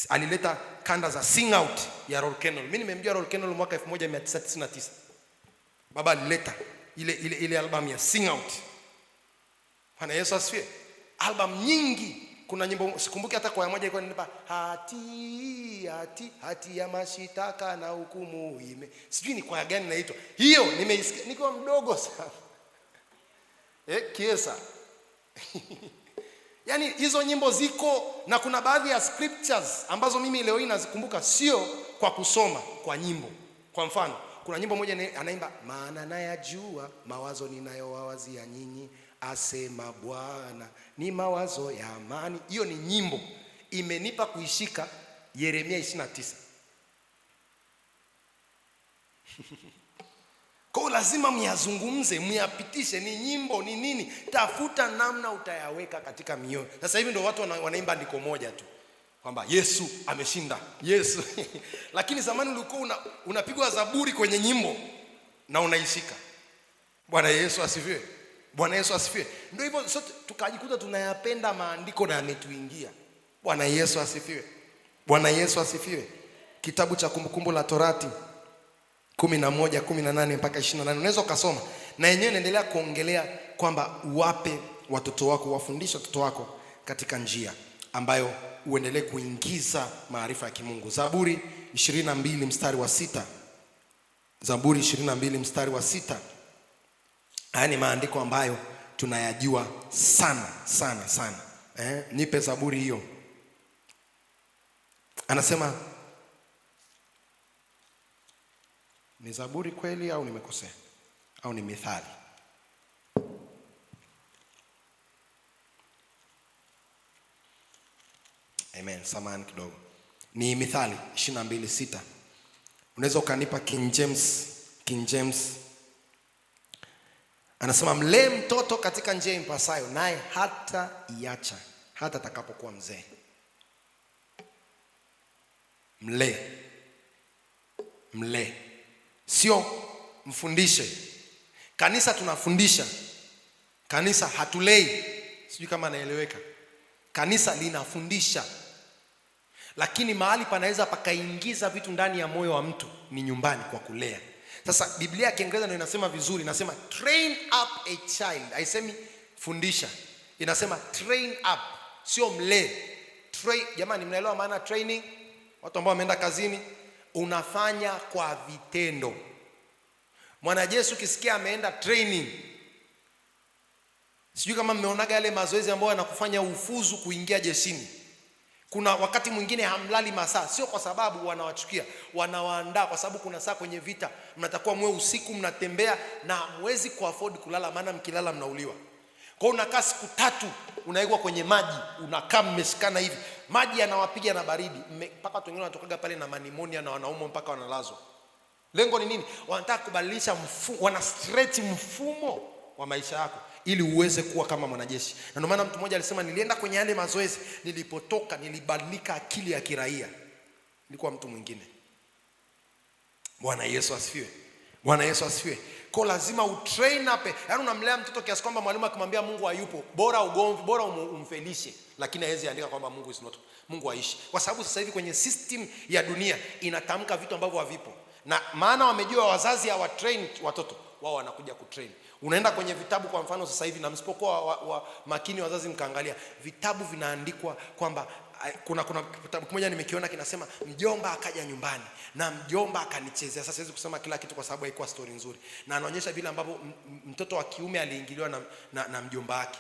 Alileta kanda za Sing Out ya Roll Kennel. Mimi nimemjua Roll Kennel mwaka 1999. Baba alileta ile album ya Sing Out. Bwana Yesu asifiwe. Album nyingi, kuna nyimbo sikumbuki hata kwa moja ilikuwa inanipa hati ya mashitaka na hukumu ime. Sijui ni kwa gani inaitwa. Hiyo nimeisikia nikiwa mdogo sana. Kiesa. Yaani hizo nyimbo ziko, na kuna baadhi ya scriptures ambazo mimi leo hii nazikumbuka sio kwa kusoma, kwa nyimbo. Kwa mfano, kuna nyimbo moja anaimba maana nayajua mawazo ninayowawazia nyinyi asema Bwana ni mawazo ya amani. Hiyo ni nyimbo imenipa kuishika Yeremia 29. Kwa lazima myazungumze, myapitishe, ni nyimbo ni nini, tafuta namna utayaweka katika mioyo. Sasa hivi ndio watu wanaimba ndiko moja tu kwamba Yesu ameshinda, Yesu. Lakini zamani ulikuwa unapigwa zaburi kwenye nyimbo na unaishika. Bwana Yesu asifiwe. Bwana Yesu asifiwe. Ndio hivyo sote tukajikuta tunayapenda maandiko na yametuingia. Bwana Yesu asifiwe. Bwana Yesu asifiwe. Kitabu cha Kumbukumbu la Torati 11:18 mpaka 28 unaweza ukasoma. Na yenyewe inaendelea kuongelea kwamba uwape watoto wako, wafundishe watoto wako katika njia ambayo uendelee kuingiza maarifa ya kimungu. Zaburi 22 mstari wa 6. Zaburi 22 mstari wa 6. Haya ni maandiko ambayo tunayajua sana sana sana. Nipe Zaburi hiyo. Anasema ni Zaburi kweli au nimekosea? Au ni Mithali? Amen, samahani kidogo. Ni Mithali 22:6. Unaweza ukanipa King James. Anasema mlee mtoto katika njia impasayo, naye hata iacha hata atakapokuwa mzee. Mlee. Sio mfundishe. Kanisa tunafundisha. Kanisa hatulei. Sijui kama naeleweka. Kanisa linafundisha. Lakini mahali panaweza pakaingiza vitu ndani ya moyo wa mtu ni nyumbani, kwa kulea. Sasa Biblia ya Kiingereza ndio inasema vizuri, inasema train up a child. Haisemi fundisha, inasema train up, sio mlee. Jamani, mnaelewa maana training? Watu ambao wameenda kazini, unafanya kwa vitendo. Mwanajeshi ukisikia ameenda training, sijui kama mmeonaga yale mazoezi ambayo yanakufanya ufuzu kuingia jeshini. Kuna wakati mwingine hamlali masaa, sio kwa sababu wanawachukia, wanawaandaa kwa sababu kuna saa kwenye vita mnatakuwa mwe usiku mnatembea na hamwezi kuafford kulala, maana mkilala mnauliwa. Kwa hiyo unakaa siku 3 unaigwa kwenye maji, unakaa mmeshikana hivi, maji yanawapiga na baridi mpaka watu wengine wanatokaga pale na pneumonia na wanaumwa mpaka wanalazwa. Lengo ni nini? Wanataka kubadilisha mfumo, wana stretch mfumo wa maisha yako ili uweze kuwa kama mwanajeshi. Na ndio maana mtu mmoja alisema, nilienda kwenye yale mazoezi, nilipotoka nilibadilika akili ya kiraia, nilikuwa mtu mwingine. Bwana Yesu asifiwe. Bwana Yesu asifiwe. Kwa lazima utrain up. Yaani unamlea mtoto kiasi kwamba mwalimu akimwambia Mungu hayupo, bora ugomvi, bora umfelishe, lakini hawezi andika kwamba Mungu is not, Mungu haishi. Kwa sababu sasa hivi kwenye system ya dunia inatamka vitu ambavyo havipo. Na maana wamejua wazazi hawatrain watoto, wao wanakuja kutrain. Unaenda kwenye vitabu kwa mfano sasa hivi, na msipokuwa makini wazazi mkaangalia, vitabu vinaandikwa kwamba kuna kitabu kimoja nimekiona kinasema mjomba akaja nyumbani na mjomba akanichezea. Sasa siwezi kusema kila kitu kwa sababu haikuwa story nzuri, na anaonyesha vile ambavyo mtoto wa kiume aliingiliwa na mjomba wake.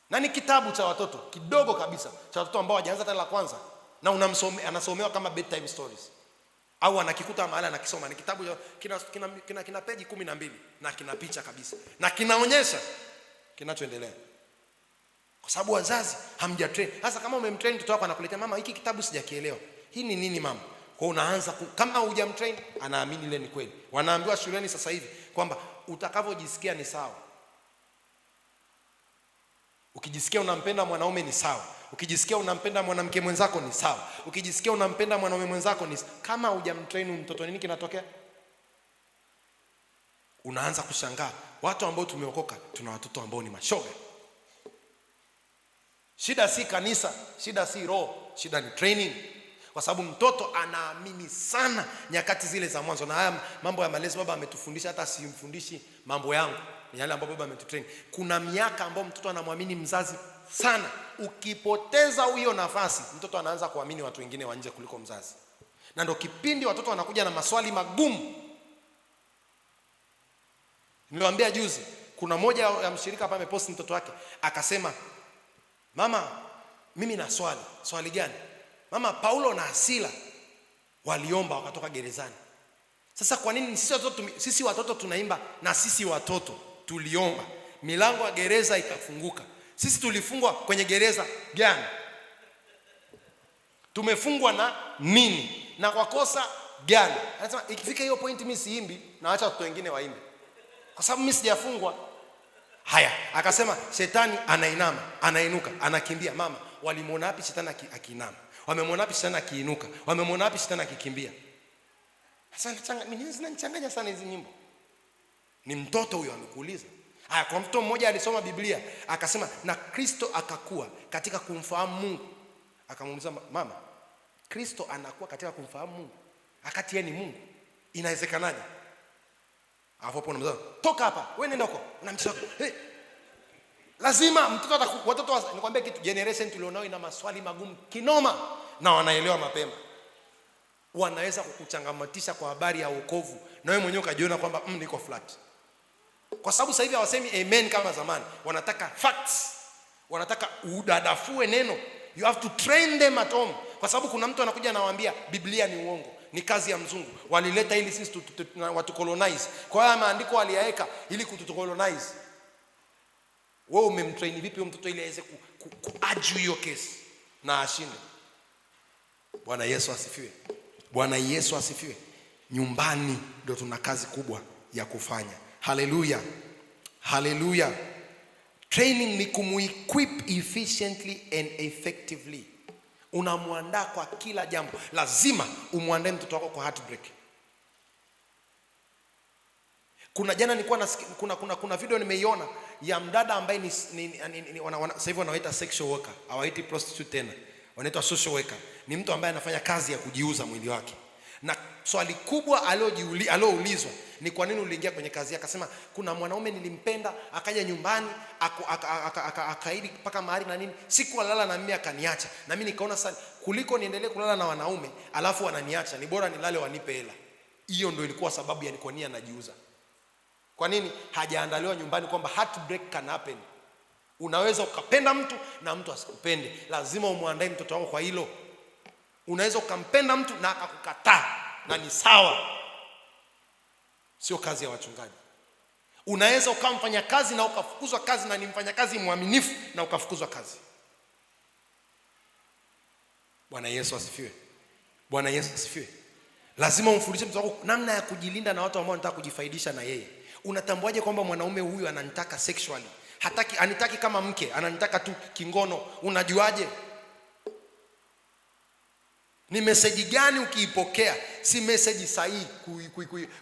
Na ni kitabu cha watoto kidogo kabisa, cha watoto ambao hawajaanza hata la kwanza, na anasomewa kama bedtime stories, au anakikuta mahali anakisoma. Ni kitabu kina peji 12 na kina picha kabisa, na kinaonyesha kinachoendelea. Kwa sababu wazazi hamjatrain. Sasa kama umemtrain mtoto wako anakuletea, mama hiki kitabu sijakielewa, hii ni nini mama? Kwa unaanza kama hujamtrain anaamini ile ni kweli. Wanaambiwa shuleni sasa hivi kwamba utakavyojisikia ni sawa. Ukijisikia unampenda mwanaume ni sawa, ukijisikia unampenda mwanamke mwenzako ni sawa, ukijisikia unampenda mwanaume mwenzako ni sawa. Kama hujamtrain mtoto, nini kinatokea? Unaanza kushangaa. Watu ambao tumeokoka tuna watoto ambao ni mashoga. Shida si kanisa, shida si roho, shida ni training. Kwa sababu mtoto anaamini sana nyakati zile za mwanzo. Na haya mambo ya malezi baba ametufundisha, hata simfundishi mambo yangu, ni yale ambayo baba ametutrain. Kuna miaka ambayo mtoto anamwamini mzazi sana. Ukipoteza hiyo nafasi, mtoto anaanza kuamini watu wengine wa nje kuliko mzazi. Na ndio kipindi watoto wanakuja na maswali magumu. Niliwaambia juzi, kuna moja ya mshirika hapa amepost mtoto wake akasema, mama mimi na swali gani? Mama, Paulo na Sila waliomba wakatoka gerezani. Sasa kwa nini sisi watoto tunaimba na sisi watoto tuliomba, milango ya gereza ikafunguka? Sisi tulifungwa kwenye gereza gani? Tumefungwa na nini? Na kwa kosa gani? Anasema ikifika hiyo point mimi siimbi, na acha watu wengine waimbe, kwa sababu mimi sijafungwa. Haya, akasema shetani anainama, anainuka, anakimbia. Mama, walimuona wapi shetani akiinama? Wamemwona wapi shetani akiinuka? Wamemwona wapi shetani akikimbia? Sasa mimi zinanichanganya sana hizi nyimbo. Ni mtoto huyo amekuuliza. Haya, kwa mtoto mmoja alisoma Biblia akasema na Kristo akakua katika kumfahamu Mungu. Akamuuliza, mama, Kristo anakuwa katika kumfahamu Mungu akati yeye ni Mungu, inawezekanaje? Hapo unamzaa, toka hapa, wewe nenda huko, unamchoka. Lazima mtoto watoto, nikwambia kitu, generation tulionao ina maswali magumu kinoma, na wanaelewa mapema. Wanaweza kukuchangamatisha kwa habari ya wokovu, na wewe mwenyewe ukajiona kwamba niko flat. Kwa sababu sasa hivi hawasemi amen kama zamani, wanataka facts, wanataka udadafue neno. You have to train them at home. Kwa sababu kuna mtu anakuja anawaambia Biblia ni uongo, ni kazi ya mzungu, walileta ili sisi watu colonize. Kwa hiyo maandiko waliyaeka ili kutucolonize. Wewe umemtrain vipi huyo mtoto ili aweze kuargue hiyo kesi na ashinde? Bwana Yesu asifiwe. Bwana Yesu asifiwe. Nyumbani ndio tuna kazi kubwa ya kufanya. Hallelujah. Hallelujah. Training ni kumuequip efficiently and effectively. Unamuandaa kwa kila jambo. Lazima umuandae mtoto wako kwa heartbreak. Kuna jana nilikuwa kuna video nimeiona ya mdada ambaye sasa hivi wanaita sexual worker, hawaiti prostitute tena. wanaitwa social worker. Ni mtu ambaye anafanya kazi ya kujiuza mwili wake. Na swali kubwa alioulizwa ni kwa nini uliingia kwenye kazi yake? Akasema kuna mwanaume nilimpenda, akaja nyumbani akaidi mpaka mahari na nini, siku alala na mimi akaniacha, na mimi nikaona sana kuliko niendelee kulala na wanaume alafu wananiacha, ni bora nilale wanipe hela. Hiyo ndio ilikuwa sababu ya kwa nini anajiuza. Kwa nini hajaandaliwa nyumbani kwamba heartbreak can happen? Unaweza ukapenda mtu na mtu asikupende, lazima umuandae mtoto wako kwa hilo. Unaweza ukampenda mtu na akakukataa, na ni sawa. Sio kazi ya wachungaji. Unaweza ukamfanya kazi na ukafukuzwa kazi, na ni mfanyakazi mwaminifu na ukafukuzwa kazi. Bwana Yesu asifiwe. Bwana Yesu asifiwe. Lazima umfundishe mtoto wako namna ya kujilinda na watu ambao wanataka kujifaidisha na yeye. Unatambuaje kwamba mwanaume huyu ananitaka sexually? Anitaki kama mke, ananitaka tu kingono. Unajuaje? Ni message gani ukiipokea? Si message sahihi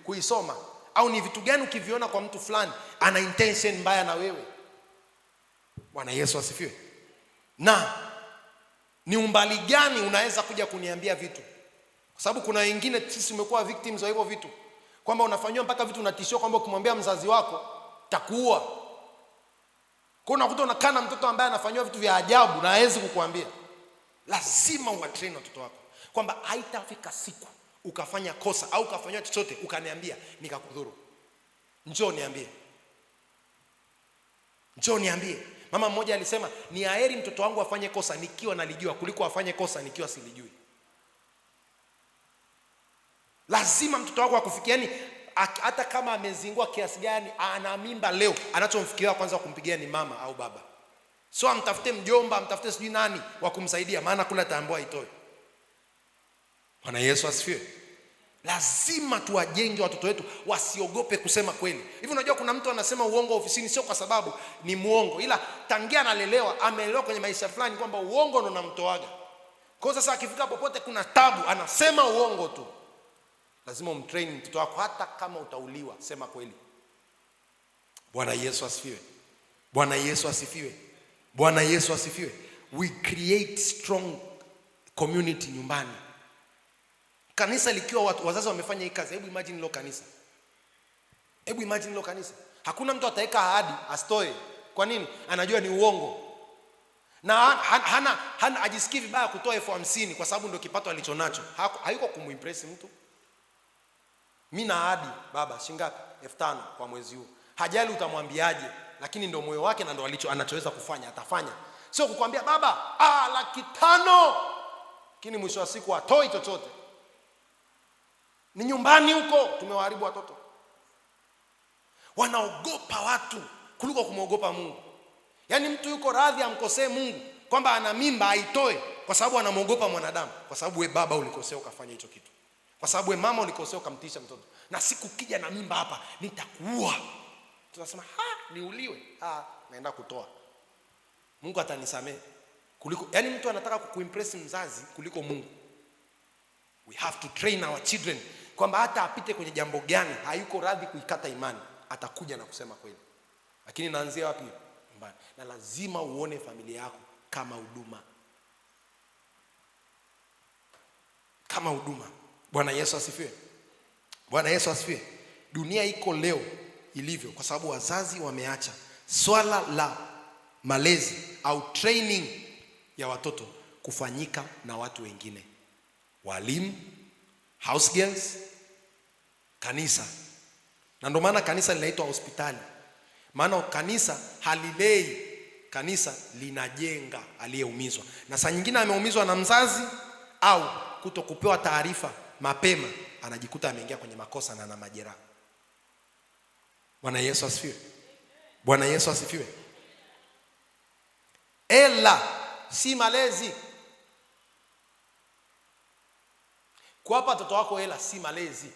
kuisoma? Au ni vitu gani ukiviona kwa mtu fulani ana intention mbaya na wewe? Bwana Yesu asifiwe. Na ni umbali gani unaweza kuja kuniambia vitu? Kwa sababu kuna wengine sisi tumekuwa victims wa hivyo vitu, kwamba unafanywa mpaka vitu unatishwa kwamba ukimwambia mzazi wako takuua. Kwa unakuta unakana mtoto ambaye anafanywa vitu vya ajabu na hawezi kukuambia. Lazima uwatrain watoto wako kwamba haitafika siku ukafanya kosa au ukafanywa chochote ukaniambia nikakudhuru. Njoo niambie. Njoo niambie. Mama mmoja alisema ni heri mtoto wangu afanye kosa nikiwa nalijua kuliko afanye kosa nikiwa silijui. Lazima mtoto wako akufikiani, hata kama amezingua kiasi gani, ana mimba leo, anachomfikiria kwanza kumpigia ni mama au baba. Sio amtafute mjomba, amtafute sijui nani wa kumsaidia, maana kula tambua itoe. Bwana Yesu asifiwe. Lazima tuwajenge watoto wetu wasiogope kusema kweli. Hivi unajua kuna mtu anasema uongo ofisini sio kwa sababu ni muongo, ila tangia analelewa, amelelewa kwenye maisha fulani kwamba uongo ndo unamtoaga. Kwa sasa akifika popote kuna tabu, anasema uongo tu. Lazima umtrain mtoto wako, hata kama utauliwa, sema kweli. Bwana Yesu asifiwe. Bwana Yesu asifiwe. Bwana Yesu asifiwe. We create strong community nyumbani. Kanisa likiwa wazazi wamefanya hii kazi, hebu imagine lo kanisa. Hebu imagine lo kanisa. Hakuna mtu ataweka ahadi astoe. Kwa nini? Anajua ni uongo. Na hana ajisikii vibaya kutoa 50,000 kwa sababu ndio kipato alichonacho. Hayuko kumuimpress mtu. Mimi na ahadi baba shingapi? 5,000 kwa mwezi huu. Hajali utamwambiaje, lakini ndio moyo wake na ndio anachoweza kufanya, atafanya. Sio kukwambia baba 500,000 lakini mwisho wa siku atoi chochote. Ni nyumbani huko tumewaharibu watoto. Wanaogopa watu kuliko kumwogopa Mungu. Yaani mtu yuko radhi amkosee Mungu kwamba ana mimba aitoe kwa sababu anamwogopa mwanadamu, kwa sababu we baba ulikosea ukafanya hicho kitu. Kwa sababu we mama ulikosea ukamtisha mtoto. Na siku kija na mimba hapa nitakuua. Tunasema niuliwe. Naenda kutoa. Mungu atanisamehe. Kuliko yani mtu anataka kukuimpress mzazi kuliko Mungu. We have to train our children kwamba hata apite kwenye jambo gani hayuko radhi kuikata imani, atakuja na kusema kweli. Lakini naanzia wapi? Mbaya. Na lazima uone familia yako kama huduma. Kama huduma. Bwana Yesu asifiwe. Bwana Yesu asifiwe. Dunia iko leo ilivyo kwa sababu wazazi wameacha swala la malezi au training ya watoto kufanyika na watu wengine. Walimu, house girls, kanisa. Na ndio maana kanisa linaitwa hospitali. Maana kanisa halilei, kanisa linajenga aliyeumizwa. Na saa nyingine ameumizwa na mzazi au kutokupewa taarifa mapema, anajikuta ameingia kwenye makosa na ana majeraha. Bwana Yesu asifiwe. Bwana Yesu asifiwe. Ela si malezi. Kuwapa watoto wako hela si malezi.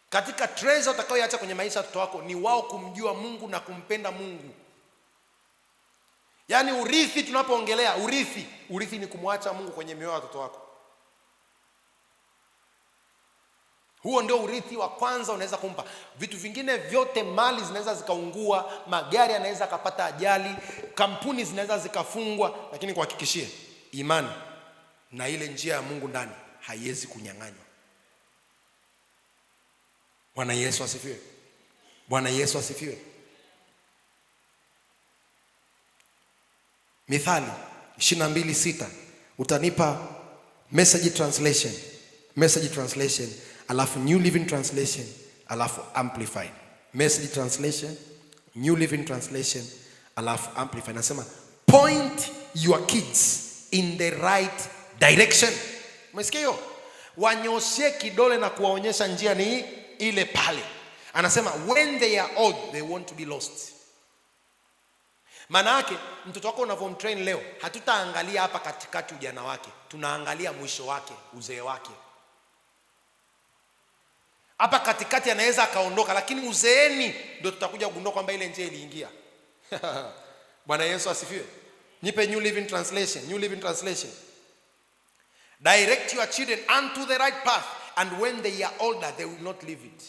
Katika treasure utakayoacha kwenye maisha ya watoto wako ni wao kumjua Mungu na kumpenda Mungu. Yaani urithi, tunapoongelea urithi ni kumwacha Mungu kwenye mioyo ya watoto wako. Huo ndio urithi wa kwanza unaweza kumpa. Vitu vingine vyote, mali zinaweza zikaungua, magari yanaweza kapata ajali, kampuni zinaweza zikafungwa, lakini kuhakikishie, imani na ile njia ya Mungu ndani haiwezi kunyang'anywa. Bwana Yesu asifiwe. Bwana Yesu asifiwe. Mithali 22:6 utanipa message translation, alafu New Living Translation, alafu Amplified. Message translation, New Living Translation, alafu Amplified. Nasema point your kids in the right direction. Umesikia hiyo? Wanyoshie kidole na kuwaonyesha njia ni ile pale. Anasema when they are old they want to be lost. Maana yake mtoto wako unavomtrain leo, hatutaangalia hapa katikati ujana wake, tunaangalia mwisho wake, uzee wake. Hapa katikati anaweza akaondoka, lakini uzeeni ndio tutakuja kugundua kwamba ile njia iliingia. Bwana Yesu asifiwe. Nipe New Living Translation. New Living Translation. Direct your children unto the right path, and when they are older they will not leave it.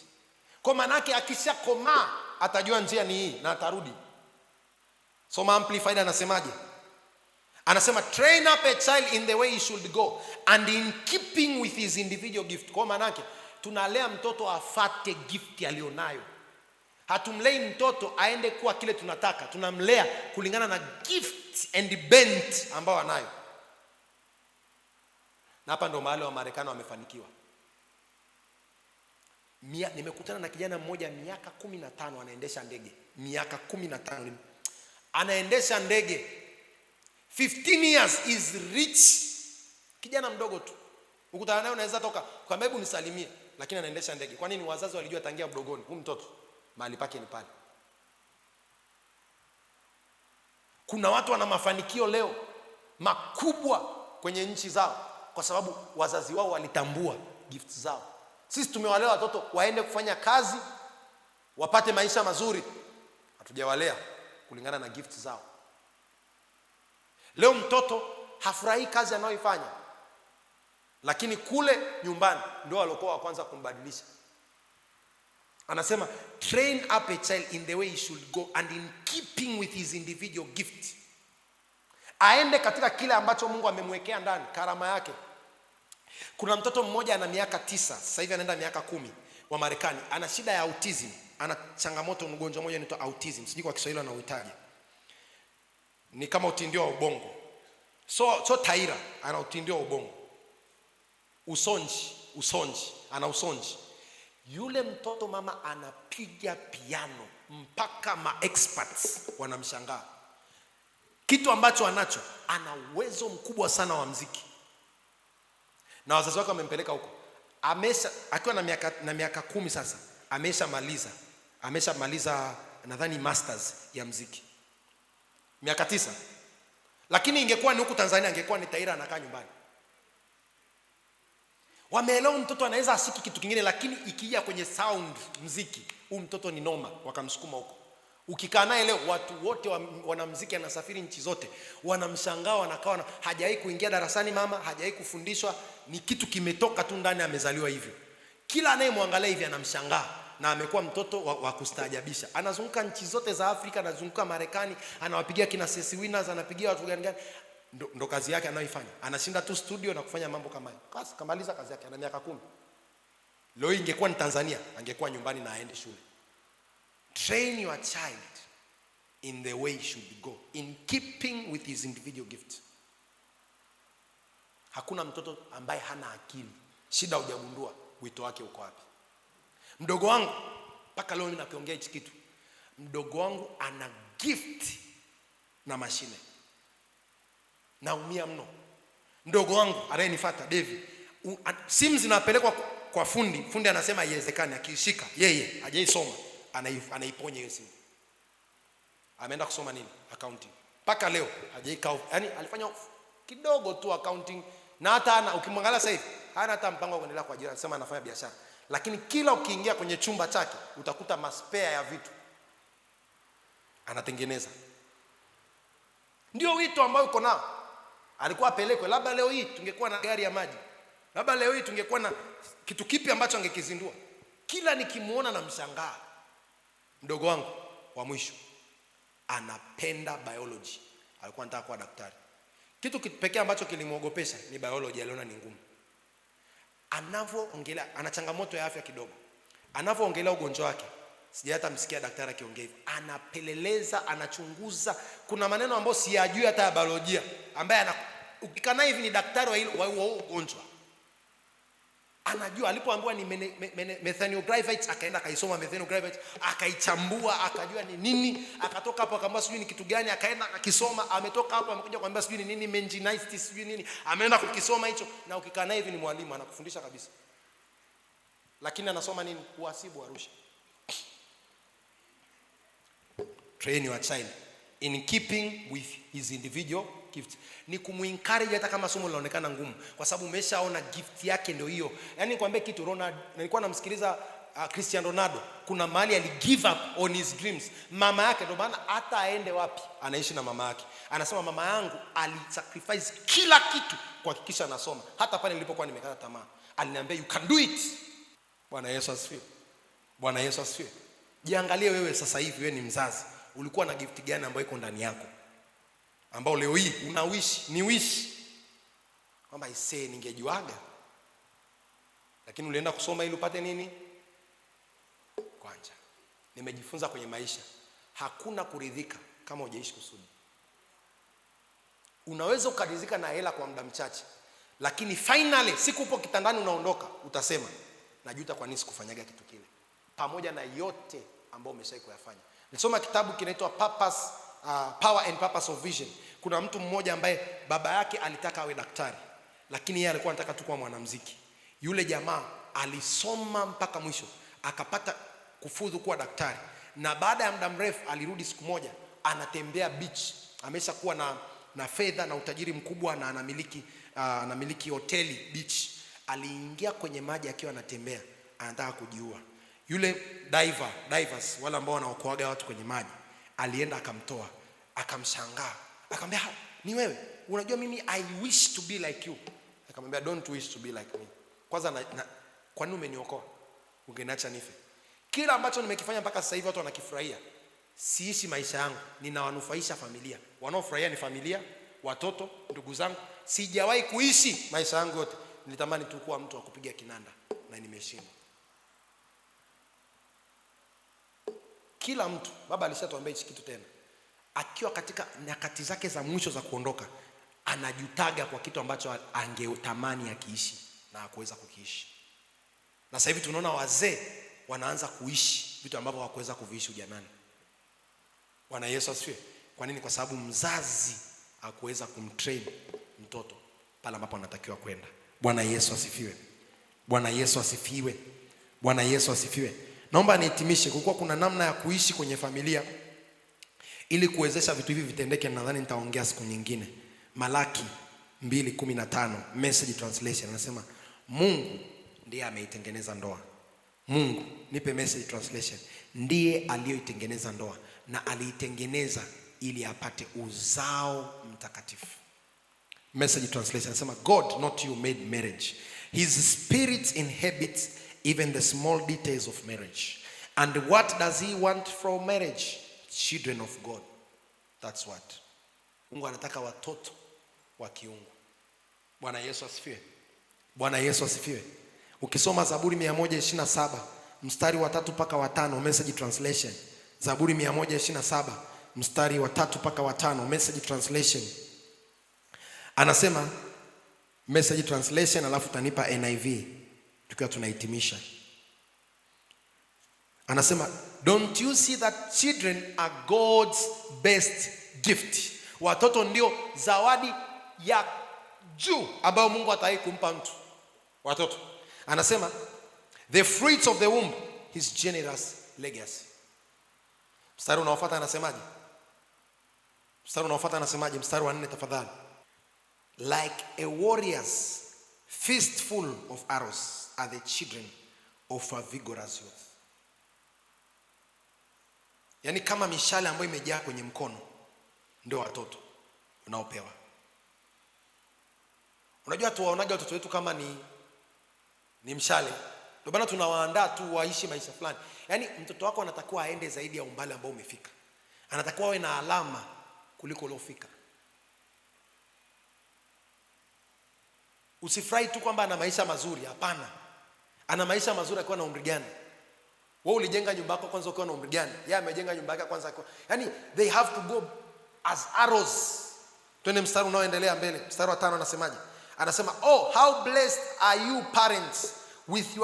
Kwa maana yake akishakomaa atajua njia ni hii na atarudi. Soma Amplified anasemaje? Anasema train up a child in the way he should go and in keeping with his individual gift. Kwa maana yake tunalea mtoto afate gift alionayo. Hatumlei mtoto aende kuwa kile tunataka, tunamlea kulingana na gift and bent ambao anayo. Na hapa ndo mahali wa Marekani wamefanikiwa. Nimekutana na kijana mmoja miaka 15 anaendesha ndege. Miaka 15 anaendesha ndege. 15 years is rich. Kijana mdogo tu. Ukutana naye unaweza toka kwa hebu nisalimie, lakini anaendesha ndege. Kwa nini? Wazazi walijua tangia mdogoni, huyu mtoto mahali pake ni pale. Kuna watu wana mafanikio leo makubwa kwenye nchi zao kwa sababu wazazi wao walitambua gifts zao. Sisi tumewalea watoto waende kufanya kazi, wapate maisha mazuri. Hatujawalea kulingana na gifts zao. Leo mtoto hafurahi kazi anayoifanya, lakini kule nyumbani ndio walikuwa wa kwanza kumbadilisha. Anasema train up a child in the way he should go and in keeping with his individual gift. Aende katika kile ambacho Mungu amemwekea ndani, karama yake. Kuna mtoto mmoja ana miaka 9, sasa hivi anaenda miaka 10, wa Marekani. Ana shida ya autism. Ana changamoto, ugonjwa mmoja unaitwa autism. Sijui kwa Kiswahili anauitaje. Ni kama utindio wa ubongo. So taira, ana utindio wa ubongo. Usonji, ana usonji. Yule mtoto mama anapiga piano mpaka ma-experts wanamshangaa. Kitu ambacho anacho, ana uwezo mkubwa sana wa muziki. Na wazazi wake wamempeleka huko. Akiwa na miaka 10 sasa, ameshamaliza nadhani masters ya muziki. Miaka 9. Lakini ingekuwa ni huku Tanzania, angekuwa ni taira anakaa nyumbani. Wameelewa mtoto anaweza asiki kitu kingine, lakini ikija kwenye sound muziki, huyu mtoto ni noma, wakamsukuma huko. Ukikaa naye leo, watu wote wanamuziki, anasafiri nchi zote, wanamshangaa, wanakaa hajawahi kuingia darasani mama, hajawahi kufundishwa, ni kitu kimetoka tu ndani, amezaliwa hivyo. Kila anayemwangalia hivi anamshangaa, na amekuwa mtoto wa kustaajabisha. Anazunguka nchi zote za Afrika, anazunguka Marekani, anawapigia kina Ceci Winners, anapigia watu gani. Ndo kazi yake anayoifanya. Anashinda tu studio na kufanya mambo kama hayo. Basi kamaliza kazi yake, ana miaka 10. Leo ingekuwa ni Tanzania, angekuwa nyumbani na aende shule. Train your child in the way he should go, in keeping with his individual gift. Hakuna mtoto ambaye hana akili. Shida hujagundua wito wake uko wapi. Mdogo wangu, mpaka leo ninakiongea hichi kitu, mdogo wangu ana gift na mashine. Naumia mno. Mdogo wangu anayenifuata David, simu zinapelekwa kwa fundi anasema haiwezekani, akishika yeye hajaisoma anaiponya hiyo simu. Ameenda kusoma nini? Accounting. Paka leo hajaikao, yani alifanya kidogo tu accounting, na hata ukimwangalia sasa hivi hana hata mpango wa kuendelea kwa ajira, anasema anafanya biashara. Lakini kila ukiingia kwenye chumba chake utakuta maspare ya vitu anatengeneza. Ndio wito ambao uko nao. Alikuwa apelekwe, labda leo hii tungekuwa na gari ya maji, Labda leo hii tungekuwa na kitu kipi ambacho angekizindua. Kila nikimuona na mshangaa. Mdogo wangu wa mwisho anapenda biology. Alikuwa anataka kuwa daktari. Kitu pekee ambacho kilimuogopesha ni biology, aliona ni ngumu. Anavyoongelea, ana changamoto ya afya kidogo. Anavyoongelea ugonjwa wake, sija hata msikia daktari akiongea hivyo. Anapeleleza, anachunguza. Kuna maneno ambayo siyajui hata ya biolojia, ambaye ukikana hivi ni daktari wa ugonjwa. Anajua. Alipoambiwa ni methanogryphites, akaenda akaisoma methanogryphites, akaichambua, akajua ni nini. Akatoka hapo akamwambia sijui ni kitu gani, akaenda akisoma. Ametoka hapo amekuja kuambia sijui ni nini meningitis, sijui nini. Ameenda kukisoma hicho. Na ukikana hivi ni mwalimu, anakufundisha kabisa. Lakini anasoma nini? Uhasibu Arusha. Train your child in keeping with his individual gift. Ni kumuencourage hata kama somo linaonekana ngumu, kwa sababu umeshaona gift yake ndio hiyo. Yaani nikwambie kitu, Ronaldo, nilikuwa namsikiliza Cristiano Ronaldo, kuna mahali ali give up on his dreams. Mama yake ndio maana hata aende wapi anaishi na mama yake. Anasema mama yangu alisacrifice kila kitu kuhakikisha anasoma. Hata pale nilipokuwa nimekata tamaa, aliniambia you can do it. Bwana Yesu asifiwe. Bwana Yesu asifiwe. Jiangalie wewe sasa hivi, wewe ni mzazi. Ulikuwa na gift gani ambayo iko ndani yako, ambao leo hii ni wish kwamba isee ningejuaga, lakini ulienda kusoma ili upate nini? Kwanza nimejifunza kwenye maisha, hakuna kuridhika kama hujaishi kusudi. Unaweza ukaridhika na hela kwa muda mchache, lakini finally siku upo kitandani unaondoka, utasema najuta kwa nini sikufanyaga kitu kile, pamoja na yote ambao umeshawahi kuyafanya. Nilisoma kitabu kinaitwa Power and Purpose of Vision. Kuna mtu mmoja ambaye baba yake alitaka awe daktari, lakini yeye alikuwa anataka tu kuwa mwanamuziki. Yule jamaa alisoma mpaka mwisho, akapata kufuzu kuwa daktari. Na baada ya muda mrefu alirudi siku moja, anatembea beach. Ameshakuwa na fedha na utajiri mkubwa, na anamiliki hoteli beach. Aliingia kwenye maji akiwa anatembea, anataka kujiua. Yule divers wale ambao wanaokoaga watu kwenye maji, alienda akamtoa, akamshangaa, akamwambia ni wewe? Unajua mimi I wish to be like you. Akamwambia don't wish to be like me. Kwanza kwa nini umeniokoa? Ungeniacha nife. Kila ambacho nimekifanya mpaka sasa hivi watu wanakifurahia. Siishi maisha yangu, ninawanufaisha familia. Wanaofurahia ni familia, watoto, ndugu zangu. Sijawahi kuishi maisha yangu yote. Nilitamani tu kuwa mtu wa kupiga kinanda, na nimeshindwa. Kila mtu, baba alishatuambia hichi kitu tena, akiwa katika nyakati zake za mwisho za kuondoka, anajutaga kwa kitu ambacho angetamani akiishi na hakuweza kukiishi. Na sasa hivi tunaona wazee wanaanza kuishi vitu ambavyo hawakuweza kuviishi ujanani. Bwana Yesu asifiwe. Kwa nini? Kwa sababu mzazi hakuweza kumtrain mtoto pale ambapo anatakiwa kwenda. Bwana Yesu asifiwe. Bwana Yesu asifiwe. Bwana Yesu asifiwe. Naomba nihitimishe. Kwa kuwa kuna namna ya kuishi kwenye familia ili kuwezesha vitu hivi vitendeke, nadhani nitaongea siku nyingine. Malaki 2:15 Message Translation anasema Mungu ndiye ameitengeneza ndoa. Mungu, nipe Message Translation. Ndiye aliyoitengeneza ndoa, na aliitengeneza ili apate uzao mtakatifu. Message Translation anasema God, not you, made marriage. His spirit inhabits even the small details of marriage. And what does he want from marriage? Children of God. That's what. Mungu anataka watoto wa kiungu. Bwana Yesu asifiwe. Bwana Yesu asifiwe. Ukisoma Zaburi 127 mstari wa 3 mpaka wa 5 Message Translation. Zaburi 127 mstari wa 3 mpaka wa 5 Message Translation. Anasema Message Translation, alafu tanipa NIV tukiwa tunahitimisha. Anasema don't you see that children are God's best gift? Watoto ndio zawadi ya juu ambayo Mungu atawai kumpa mtu. Watoto. Anasema the fruits of the womb, his generous legacy. Mstari unaofuata anasemaje? Mstari wa 4 tafadhali. Like a warrior's fist full of arrows are the children of a vigorous youth. Yani kama mishale ambayo imejaa kwenye mkono ndio watoto unaopewa. Unajua tuwaonaje watoto wetu kama ni mshale. Ndio maana tunawaandaa tu waishi maisha fulani. Yaani mtoto wako anatakiwa aende zaidi ya umbali ambao umefika. Anatakiwa awe na alama kuliko uliofika. Usifurahi tu kwamba ana maisha mazuri, hapana. Ana maisha mazuri akiwa na umri gani? Wewe ulijenga nyumba yako kwanza ukiwa na umri gani? Yeye amejenga nyumba yake kwanza akiwa. Yaani they have to go as arrows. Twende mstari unaoendelea mbele. Mstari wa 5 anasemaje? Anasema, "Oh, how blessed are you parents with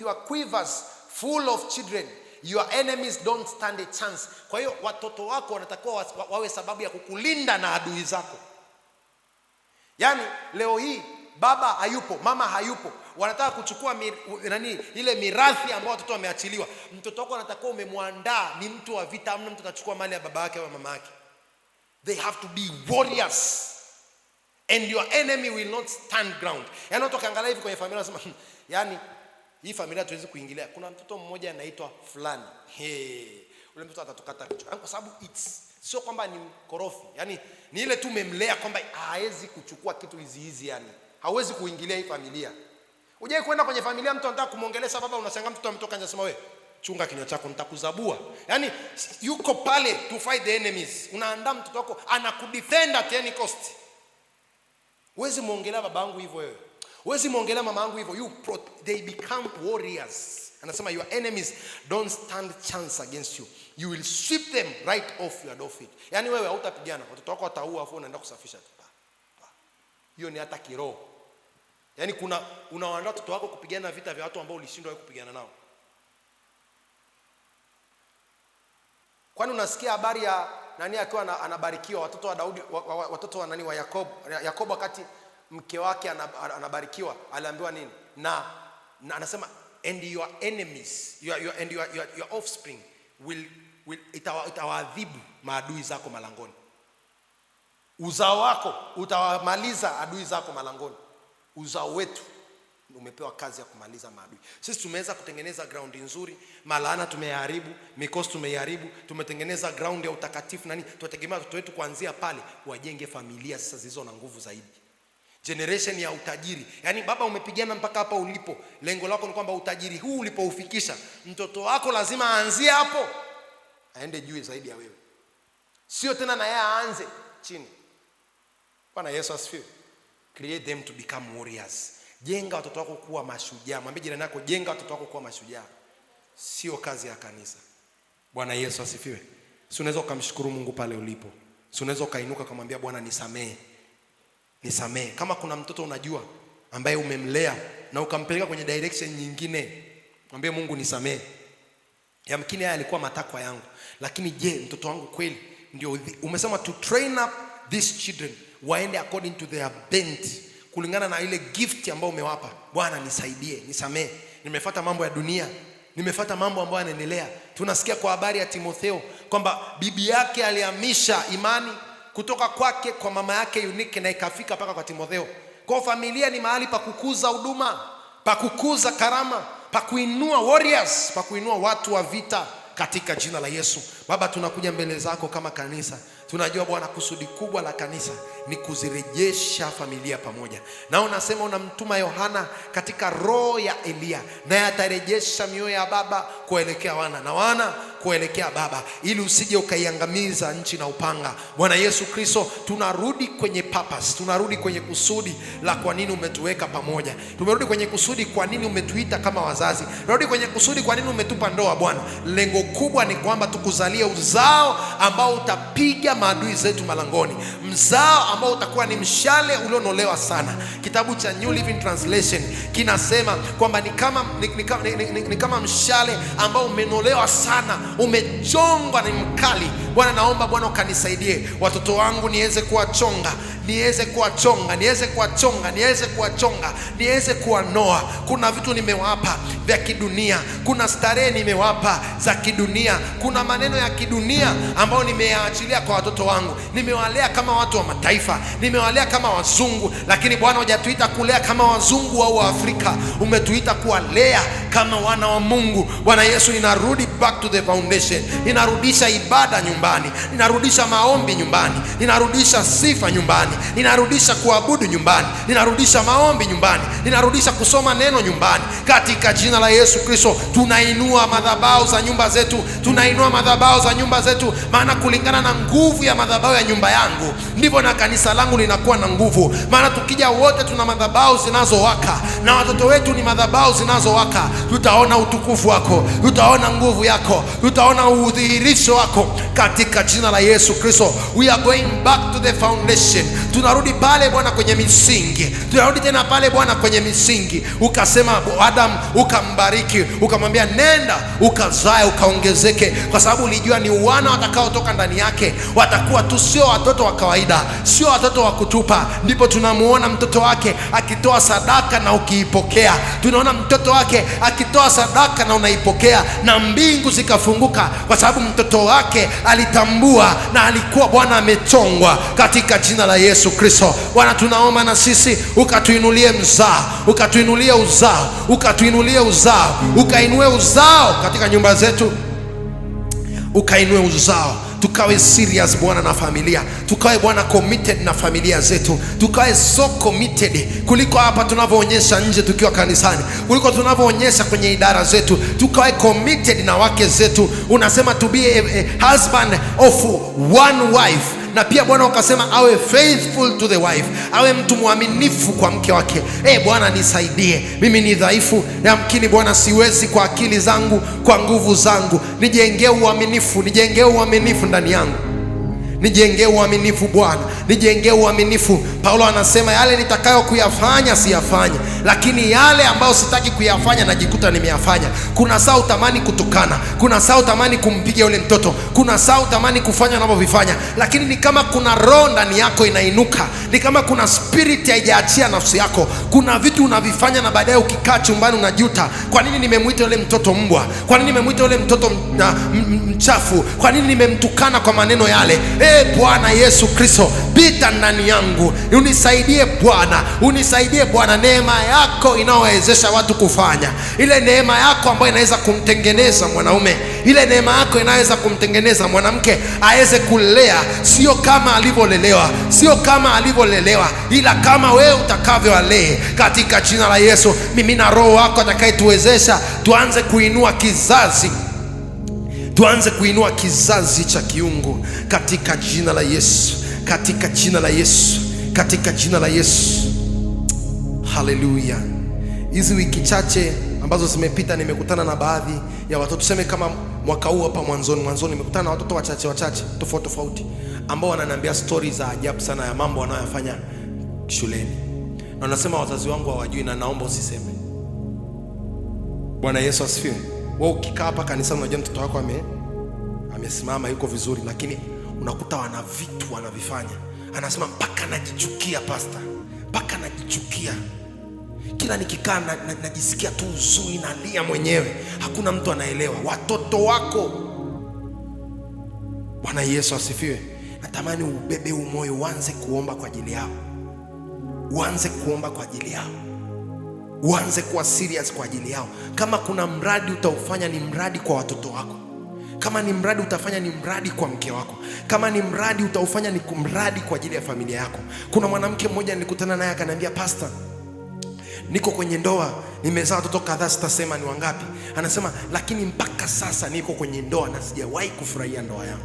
your quivers full of children. Your enemies don't stand a chance." Kwa hiyo watoto wako wanatakiwa wawe sababu ya kukulinda na adui zako. Yaani leo hii baba hayupo, mama hayupo, wanataka kuchukua ile mirathi ambayo watoto wameachiliwa. Mtoto wako anatakiwa umemwandaa ni mtu wa vita, amna mtu atachukua mali ya baba yake au mama yake. They have to be warriors. And your enemy will not stand ground. Yaani watu kaangalia hivi kwenye familia wanasema, yaani hii familia tuwezi kuingilia. Kuna mtoto mmoja anaitwa fulani. Ule mtoto atatukata kichwa. Kwa sababu sio kwamba ni mkorofi. Yaani ni ile tu umemlea kwamba hawezi kuchukua kitu hizi yani. Hawezi kuingilia hii familia. Uje kwenda kwenye familia mtu anataka kumuongelesha baba, unashangaa mtoto ametoka nje anasema, "Wewe chunga kinywa chako nitakuzabua." Yaani yuko pale to fight the enemies. Unaandaa mtoto wako anakudefend at any cost. Huwezi muongelea babangu hivyo wewe. Huwezi muongelea mamaangu hivyo. They become warriors. Anasema your enemies don't stand chance against you. You will sweep them right off your doorstep. Yaani wewe hautapigana, watoto wako wataua afu unaenda kusafisha tu. Hiyo ni hata kiroho. Yaani unawaandaa watoto wako kupigana vita vya watu ambao ulishindwa wewe kupigana nao. Kwani unasikia habari ya nani akiwa anabarikiwa, watoto wa Daudi, watoto wa nani wa Yakobo wakati mke wake anabarikiwa, aliambiwa nini? Na anasema, "And your enemies, your offspring will itawaadhibu maadui zako malangoni." Uzao wako utawamaliza adui zako malangoni. Uzao wetu umepewa kazi ya kumaliza maadui. Sisi tumeweza kutengeneza ground nzuri, malaana tumeharibu, mikosi tumeharibu, tumetengeneza ground ya utakatifu nani. Tunategemea watoto wetu kuanzia pale wajenge familia sasa zilizo na nguvu zaidi. Generation ya utajiri. Yaani baba umepigana mpaka hapa ulipo. Lengo lako ni kwamba utajiri huu ulipoufikisha, mtoto wako lazima aanzie hapo. Aende juu zaidi ya wewe. Sio tena na yeye aanze chini. Bwana Yesu asifiwe. Create them to become warriors. Jenga watoto wako kuwa mashujaa. Mwambie jirani yako, jenga watoto wako kuwa mashujaa. Sio kazi ya kanisa. Bwana Yesu asifiwe. Si unaweza kumshukuru Mungu pale ulipo. Si unaweza kainuka kumwambia Bwana nisamee. Nisamee. Kama kuna mtoto unajua ambaye umemlea na ukampeleka kwenye direction nyingine, mwambie Mungu nisamee. Yamkini haya alikuwa matakwa yangu, lakini je, mtoto wangu kweli ndio umesema to train up these children waende according to their bent, kulingana na ile gift ambayo umewapa. Bwana nisaidie, nisamee. Nimefuata mambo ya dunia, nimefuata mambo ambayo yanaendelea. Tunasikia kwa habari ya Timotheo kwamba bibi yake alihamisha imani kutoka kwake kwa mama yake Eunike na ikafika mpaka kwa Timotheo. Kwa familia ni mahali pa kukuza huduma, pa kukuza karama, pa kuinua warriors, pa kuinua watu wa vita katika jina la Yesu. Baba, tunakuja mbele zako kama kanisa. Tunajua Bwana kusudi kubwa la kanisa ni kuzirejesha familia pamoja. Na unasema unamtuma Yohana katika roho ya Elia, naye atarejesha mioyo ya baba kuelekea wana na wana kuelekea baba, ili usije ukaiangamiza nchi na upanga. Bwana Yesu Kristo, tunarudi kwenye purpose, tunarudi kwenye kusudi la kwa nini umetuweka pamoja. Tumerudi kwenye kusudi kwa nini umetuita kama wazazi. Tunarudi kwenye kusudi kwa nini umetupa ndoa Bwana. Lengo kubwa ni kwamba tukuzalie uzao ambao utapiga maadui zetu malangoni. Mzao ambao utakuwa ni mshale ulionolewa sana. Kitabu cha New Living Translation kinasema kwamba ni kama mshale ambao umenolewa sana, umechongwa na mkali. Bwana, naomba Bwana ukanisaidie watoto wangu niweze kuwachonga, niweze kuwanoa. Kuna vitu nimewapa vya kidunia, kuna starehe nimewapa za kidunia, kuna maneno ya kidunia ambayo nimeyaachilia kwa watoto wangu. Nimewalea kama watu wa mataifa, nimewalea kama wazungu, lakini Bwana hujatuita kulea kama wazungu au wa Afrika. Umetuita kuwalea kama wana wa Mungu. Bwana Yesu, ninarudi back to the foundation. Ninarudisha ibada nyumbani. nyumbani, ninarudisha maombi nyumbani, ninarudisha sifa nyumbani, ninarudisha kuabudu nyumbani, ninarudisha maombi nyumbani, ninarudisha kusoma neno nyumbani. Katika jina la Yesu Kristo tunainua madhabahu za nyumba zetu, tunainua madhabahu za nyumba zetu, maana kulingana na nguvu ya madhabahu ya nyumba yangu ndivyo na kanisa langu linakuwa na nguvu. Maana tukija wote tuna madhabahu zinazowaka, na watoto wetu ni madhabahu zinazowaka. Tutaona utukufu wako, tutaona nguvu yako, tutaona udhihirisho wako katika jina la Yesu Kristo. We are going back to the foundation. Tunarudi pale Bwana kwenye misingi, tunarudi tena pale Bwana kwenye misingi. Ukasema Adam, ukambariki, ukamwambia nenda ukazae ukaongezeke, kwa sababu ulijua ni wana watakaotoka ndani yake watakuwa tu sio watoto wa kawaida, sio watoto wa kutupa. Ndipo tunamuona mtoto wake akitoa sadaka na ukiipokea, tunaona mtoto wake akitoa sadaka na unaipokea, na mbingu zikafunguka, kwa sababu mtoto wake alitambua na alikuwa Bwana amechongwa katika jina la Yesu Kristo. Bwana, tunaomba na sisi ukatuinulie mzao, ukatuinulie uzao, ukatuinulie uzao, ukainue uzao katika nyumba zetu, ukainue uzao. Tukawe serious Bwana na familia, tukawe Bwana committed na familia zetu, tukawe so committed kuliko hapa tunavyoonyesha nje tukiwa kanisani, kuliko tunavyoonyesha kwenye idara zetu. Tukawe committed na wake zetu. Unasema to be a husband of one wife, na pia Bwana ukasema awe faithful to the wife, awe mtu mwaminifu kwa mke wake. Bwana nisaidie, mimi ni dhaifu, yamkini Bwana siwezi kwa akili zangu, kwa nguvu zangu. Nijengee uaminifu, nijengee uaminifu ndani yangu, nijengee uaminifu Bwana, nijengee uaminifu. Paulo anasema yale nitakayo kuyafanya siyafanya, lakini yale ambayo sitaki kuyafanya najikuta nimeyafanya. Kuna saa utamani kutukana, kuna saa utamani kumpiga yule mtoto, kuna saa utamani kufanya unavyovifanya, lakini ni kama kuna roho ndani yako inainuka, ni kama kuna spirit haijaachia nafsi yako. Kuna vitu unavifanya na baadaye ukikaa chumbani unajuta, kwa nini nimemwita yule mtoto mbwa? Kwa nini nimemwita yule mtoto mchafu? Kwa nini nimemtukana kwa maneno yale? Bwana Yesu Kristo, pita ndani yangu, unisaidie Bwana, unisaidie Bwana. Neema yako inawezesha watu kufanya, ile neema yako ambayo inaweza kumtengeneza mwanaume, ile neema yako inaweza kumtengeneza mwanamke aweze kulea, sio kama alivyolelewa, sio kama alivyolelewa, ila kama wewe utakavyowalee. Katika jina la Yesu, mimi na Roho wako atakayetuwezesha tuanze kuinua kizazi, tuanze kuinua kizazi cha kiungu katika jina la Yesu, katika jina la Yesu, katika jina la Yesu. Haleluya. Hizi wiki chache ambazo zimepita nimekutana na baadhi ya watoto, tuseme kama mwaka huu hapa mwanzoni nimekutana na watoto wachache tofauti ambao wananiambia stories za ajabu sana ya mambo wanayofanya shuleni, na wanasema wazazi wangu hawajui, na naomba usiseme. Bwana Yesu asifiwe. Wewe ukikaa hapa kanisani unajua mtoto wako amesimama yuko vizuri, lakini unakuta wana vitu wanavifanya. Anasema mpaka najichukia pastor, mpaka najichukia. Kila nikikaa najisikia tu huzuni, nalia mwenyewe, hakuna mtu anaelewa. Watoto wako. Bwana Yesu asifiwe. Natamani ubebe moyo, uanze kuomba kwa ajili yao, uanze kuomba kwa ajili yao, uanze kuwa serious kwa ajili yao. Kama kuna mradi utaufanya ni mradi kwa watoto wako, kama ni mradi utafanya ni mradi kwa mke wako, kama ni mradi utaufanya ni mradi kwa ajili ya familia yako. Kuna mwanamke mmoja nilikutana naye akaniambia, pastor, niko kwenye ndoa, nimezaa watoto kadhaa, sitasema ni wangapi. Anasema lakini mpaka sasa niko kwenye ndoa na sijawahi kufurahia ndoa yangu.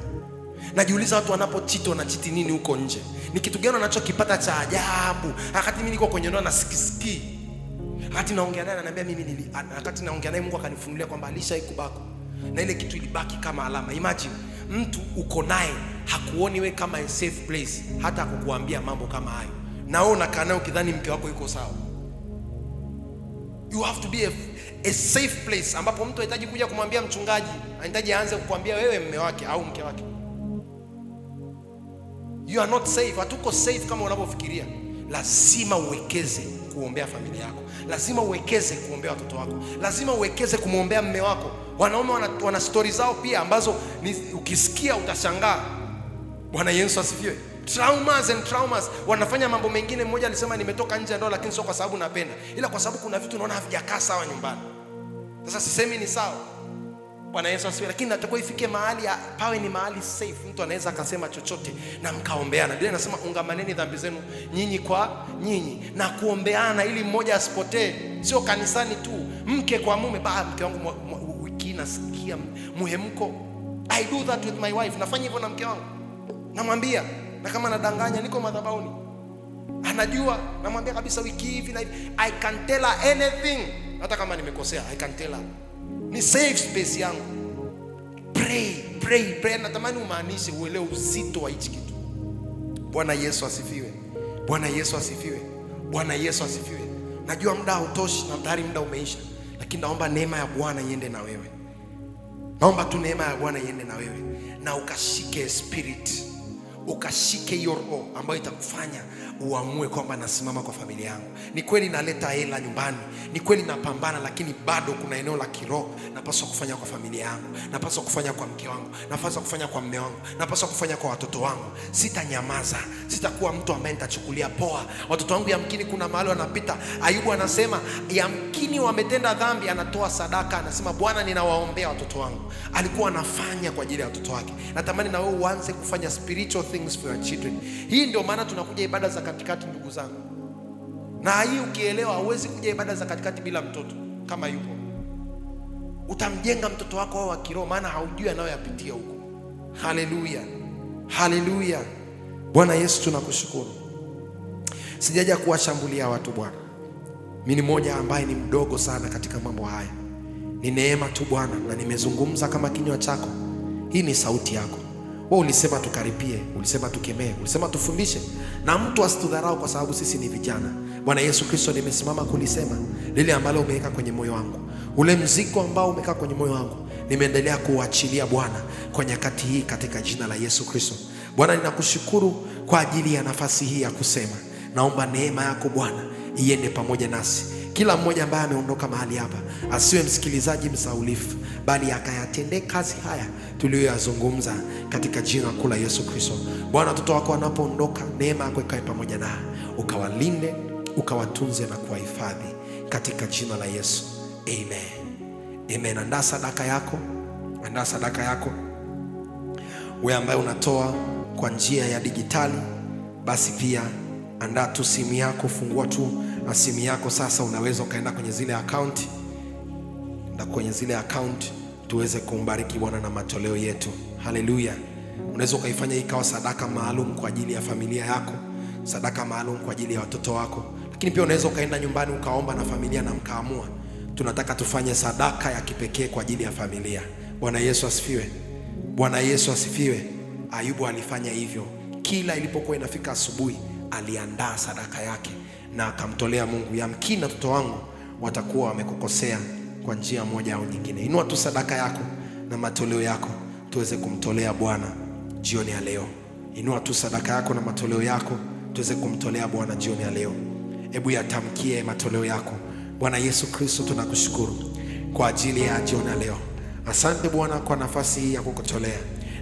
Najiuliza watu wanapochiti wanachiti nini huko nje? Ni kitu gani wanachokipata cha ajabu? Wakati mimi niko kwenye ndoa na sikisikii. Wakati naongea naye ananiambia wakati naongea naye Mungu akanifunulia kwamba alishaikubako. Na ile kitu ilibaki kama alama. Imagine mtu uko naye hakuoni wewe kama a safe place, hata kukuambia mambo kama hayo. Na wewe unakaa naye ukidhani mke wako yuko sawa. You have to be a safe place ambapo mtu hahitaji kuja kumwambia mchungaji, anahitaji aanze kukuambia wewe mume wake au mke wake. You are not safe. Hatuko safe kama unavyofikiria. Lazima uwekeze kuombea familia yako, lazima uwekeze kuombea watoto wako, lazima uwekeze kumwombea mume wako. Wanaume wana story zao pia ambazo ukisikia utashangaa. Bwana Yesu asifiwe. Traumas. Wanafanya mambo mengine. Mmoja alisema nimetoka nje ya ndoa lakini sio kwa sababu napenda, ila kwa sababu kuna vitu naona havijakaa sawa nyumbani. Sasa sisemi ni sawa, Bwana Yesu asifiwe. Lakini natakuwa ifikie mahali pawe ni mahali safe, mtu anaweza akasema chochote na mkaombeana. Biblia inasema ungamaneni dhambi zenu nyinyi kwa nyinyi, na kuombeana ili mmoja asipotee. Sio kanisani tu, mke kwa mume. Mke wangu wiki nasikia muhemko, I do that with my wife. Nafanya hivyo na mke wangu, namwambia, na kama nadanganya niko madhabahuni anajua, namwambia kabisa wiki hivi na hivi. I can tell her anything, hata kama nimekosea. I can tell her, ni safe space yangu. Pray. Natamani umaanishe, uelewe uzito wa hichi kitu. Bwana Yesu asifiwe. Bwana Yesu asifiwe. Bwana Yesu asifiwe. Najua muda hautoshi na tayari muda umeisha, lakini naomba neema ya Bwana iende na wewe. Naomba tu neema ya Bwana iende na wewe, na ukashike spirit, ukashike hiyo roho ambayo itakufanya uamue kwamba nasimama kwa familia yangu. Ni kweli naleta hela nyumbani, ni kweli napambana, lakini bado kuna eneo la kiroho napaswa kufanya kwa familia yangu, napaswa kufanya kwa mke wangu, napaswa kufanya kwa mume wangu, napaswa kufanya kwa watoto wangu. Sitanyamaza, sitakuwa mtu ambaye nitachukulia poa watoto wangu. Yamkini kuna mahali wanapita. Ayubu anasema yamkini wametenda dhambi, anatoa sadaka, anasema Bwana ninawaombea watoto wangu. Alikuwa anafanya kwa ajili ya watoto wake. Natamani na wewe uanze kufanya spiritual things for your children. Hii ndio maana tunakuja ibada za katikati, ndugu zangu. Na hii ukielewa, huwezi kuja ibada za katikati bila mtoto. Kama yupo, utamjenga mtoto wako wa kiroho, maana haujui anayoyapitia huko. Haleluya, haleluya. Bwana Yesu tunakushukuru. Sijaja kuwashambulia watu Bwana, mimi ni mmoja ambaye ni mdogo sana katika mambo haya. Ni neema tu Bwana, na nimezungumza kama kinywa chako. Hii ni sauti yako. Wewe ulisema tukaripie, ulisema tukemee, ulisema tufundishe, na mtu asitudharau kwa sababu sisi ni vijana. Bwana Yesu Kristo, nimesimama kulisema lile ambalo umeweka kwenye moyo wangu. Ule mzigo ambao umekaa kwenye moyo wangu, nimeendelea kuachilia Bwana kwa nyakati hii katika jina la Yesu Kristo. Bwana, ninakushukuru kwa ajili ya nafasi hii ya kusema. Naomba neema yako Bwana iende pamoja nasi. Kila mmoja ambaye ameondoka mahali hapa asiwe msikilizaji msaulifu, bali akayatendee kazi haya tuliyoyazungumza katika jina kuu la Yesu Kristo. Bwana, watoto wako wanapoondoka, neema yako ikae pamoja nao, ukawalinde, ukawatunze na kuwahifadhi katika jina la Yesu. Amen. Amen. Andaa sadaka yako. Andaa sadaka yako. Wewe ambaye unatoa kwa njia ya digitali, basi pia andaa tu simu yako, fungua tu simu yako sasa. Unaweza ukaenda kwenye zile account, tuweze kumbariki Bwana na matoleo yetu. Haleluya. Unaweza ukaifanya ikawa sadaka maalum kwa ajili ya familia yako, sadaka maalum kwa ajili ya watoto wako. Lakini pia unaweza ukaenda nyumbani ukaomba na familia na mkaamua tunataka tufanye sadaka ya kipekee kwa ajili ya familia. Bwana Yesu asifiwe. Bwana Yesu asifiwe. Ayubu alifanya hivyo. Kila ilipokuwa inafika asubuhi, aliandaa sadaka yake na akamtolea Mungu. Yamkini watoto wangu watakuwa wamekukosea kwa njia moja au nyingine. Inua tu sadaka yako na matoleo yako tuweze kumtolea Bwana jioni ya leo. Inua tu sadaka yako na matoleo yako tuweze kumtolea Bwana jioni ya leo. Hebu yatamkie matoleo yako. Bwana Yesu Kristo, tunakushukuru kwa ajili ya jioni ya leo. Asante Bwana kwa nafasi hii ya kukutolea.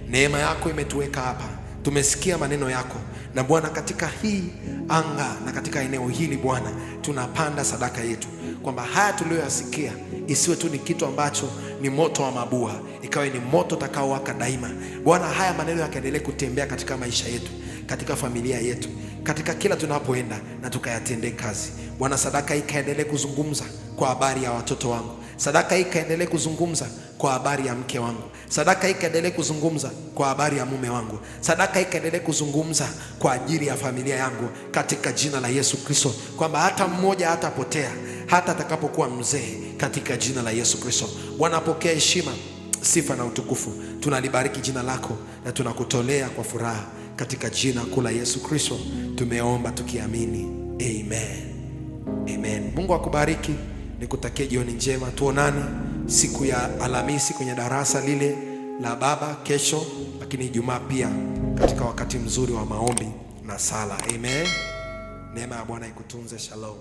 Neema yako imetuweka hapa. Tumesikia maneno yako, na Bwana katika hii anga na katika eneo hili Bwana, tunapanda sadaka yetu kwamba haya tuliyoyasikia isiwe tu ni kitu ambacho ni moto wa mabua, ikawe ni moto utakaowaka daima. Bwana, haya maneno yakaendelee kutembea katika maisha yetu, katika familia yetu, katika kila tunapoenda, na tukayatendee kazi. Bwana, sadaka hii kaendelee kuzungumza kwa habari ya watoto wangu. Sadaka hii kaendelee kuzungumza kwa habari ya mke wangu. Sadaka hii kaendelee kuzungumza kwa habari ya mume wangu. Sadaka hii kaendelee kuzungumza kwa ajili ya familia yangu katika jina la Yesu Kristo, kwamba hata mmoja hatapotea hata atakapokuwa mzee katika jina la Yesu Kristo. Bwana, pokea heshima, sifa na utukufu. Tunalibariki jina lako na tunakutolea kwa furaha katika jina kuu la Yesu Kristo tumeomba tukiamini. Amen. Amen. Mungu akubariki. Nikutakie jioni njema. Tuonane siku ya Alhamisi kwenye darasa lile la baba kesho, lakini Ijumaa pia katika wakati mzuri wa maombi na sala. Amen. Neema ya Bwana ikutunze. Shalom.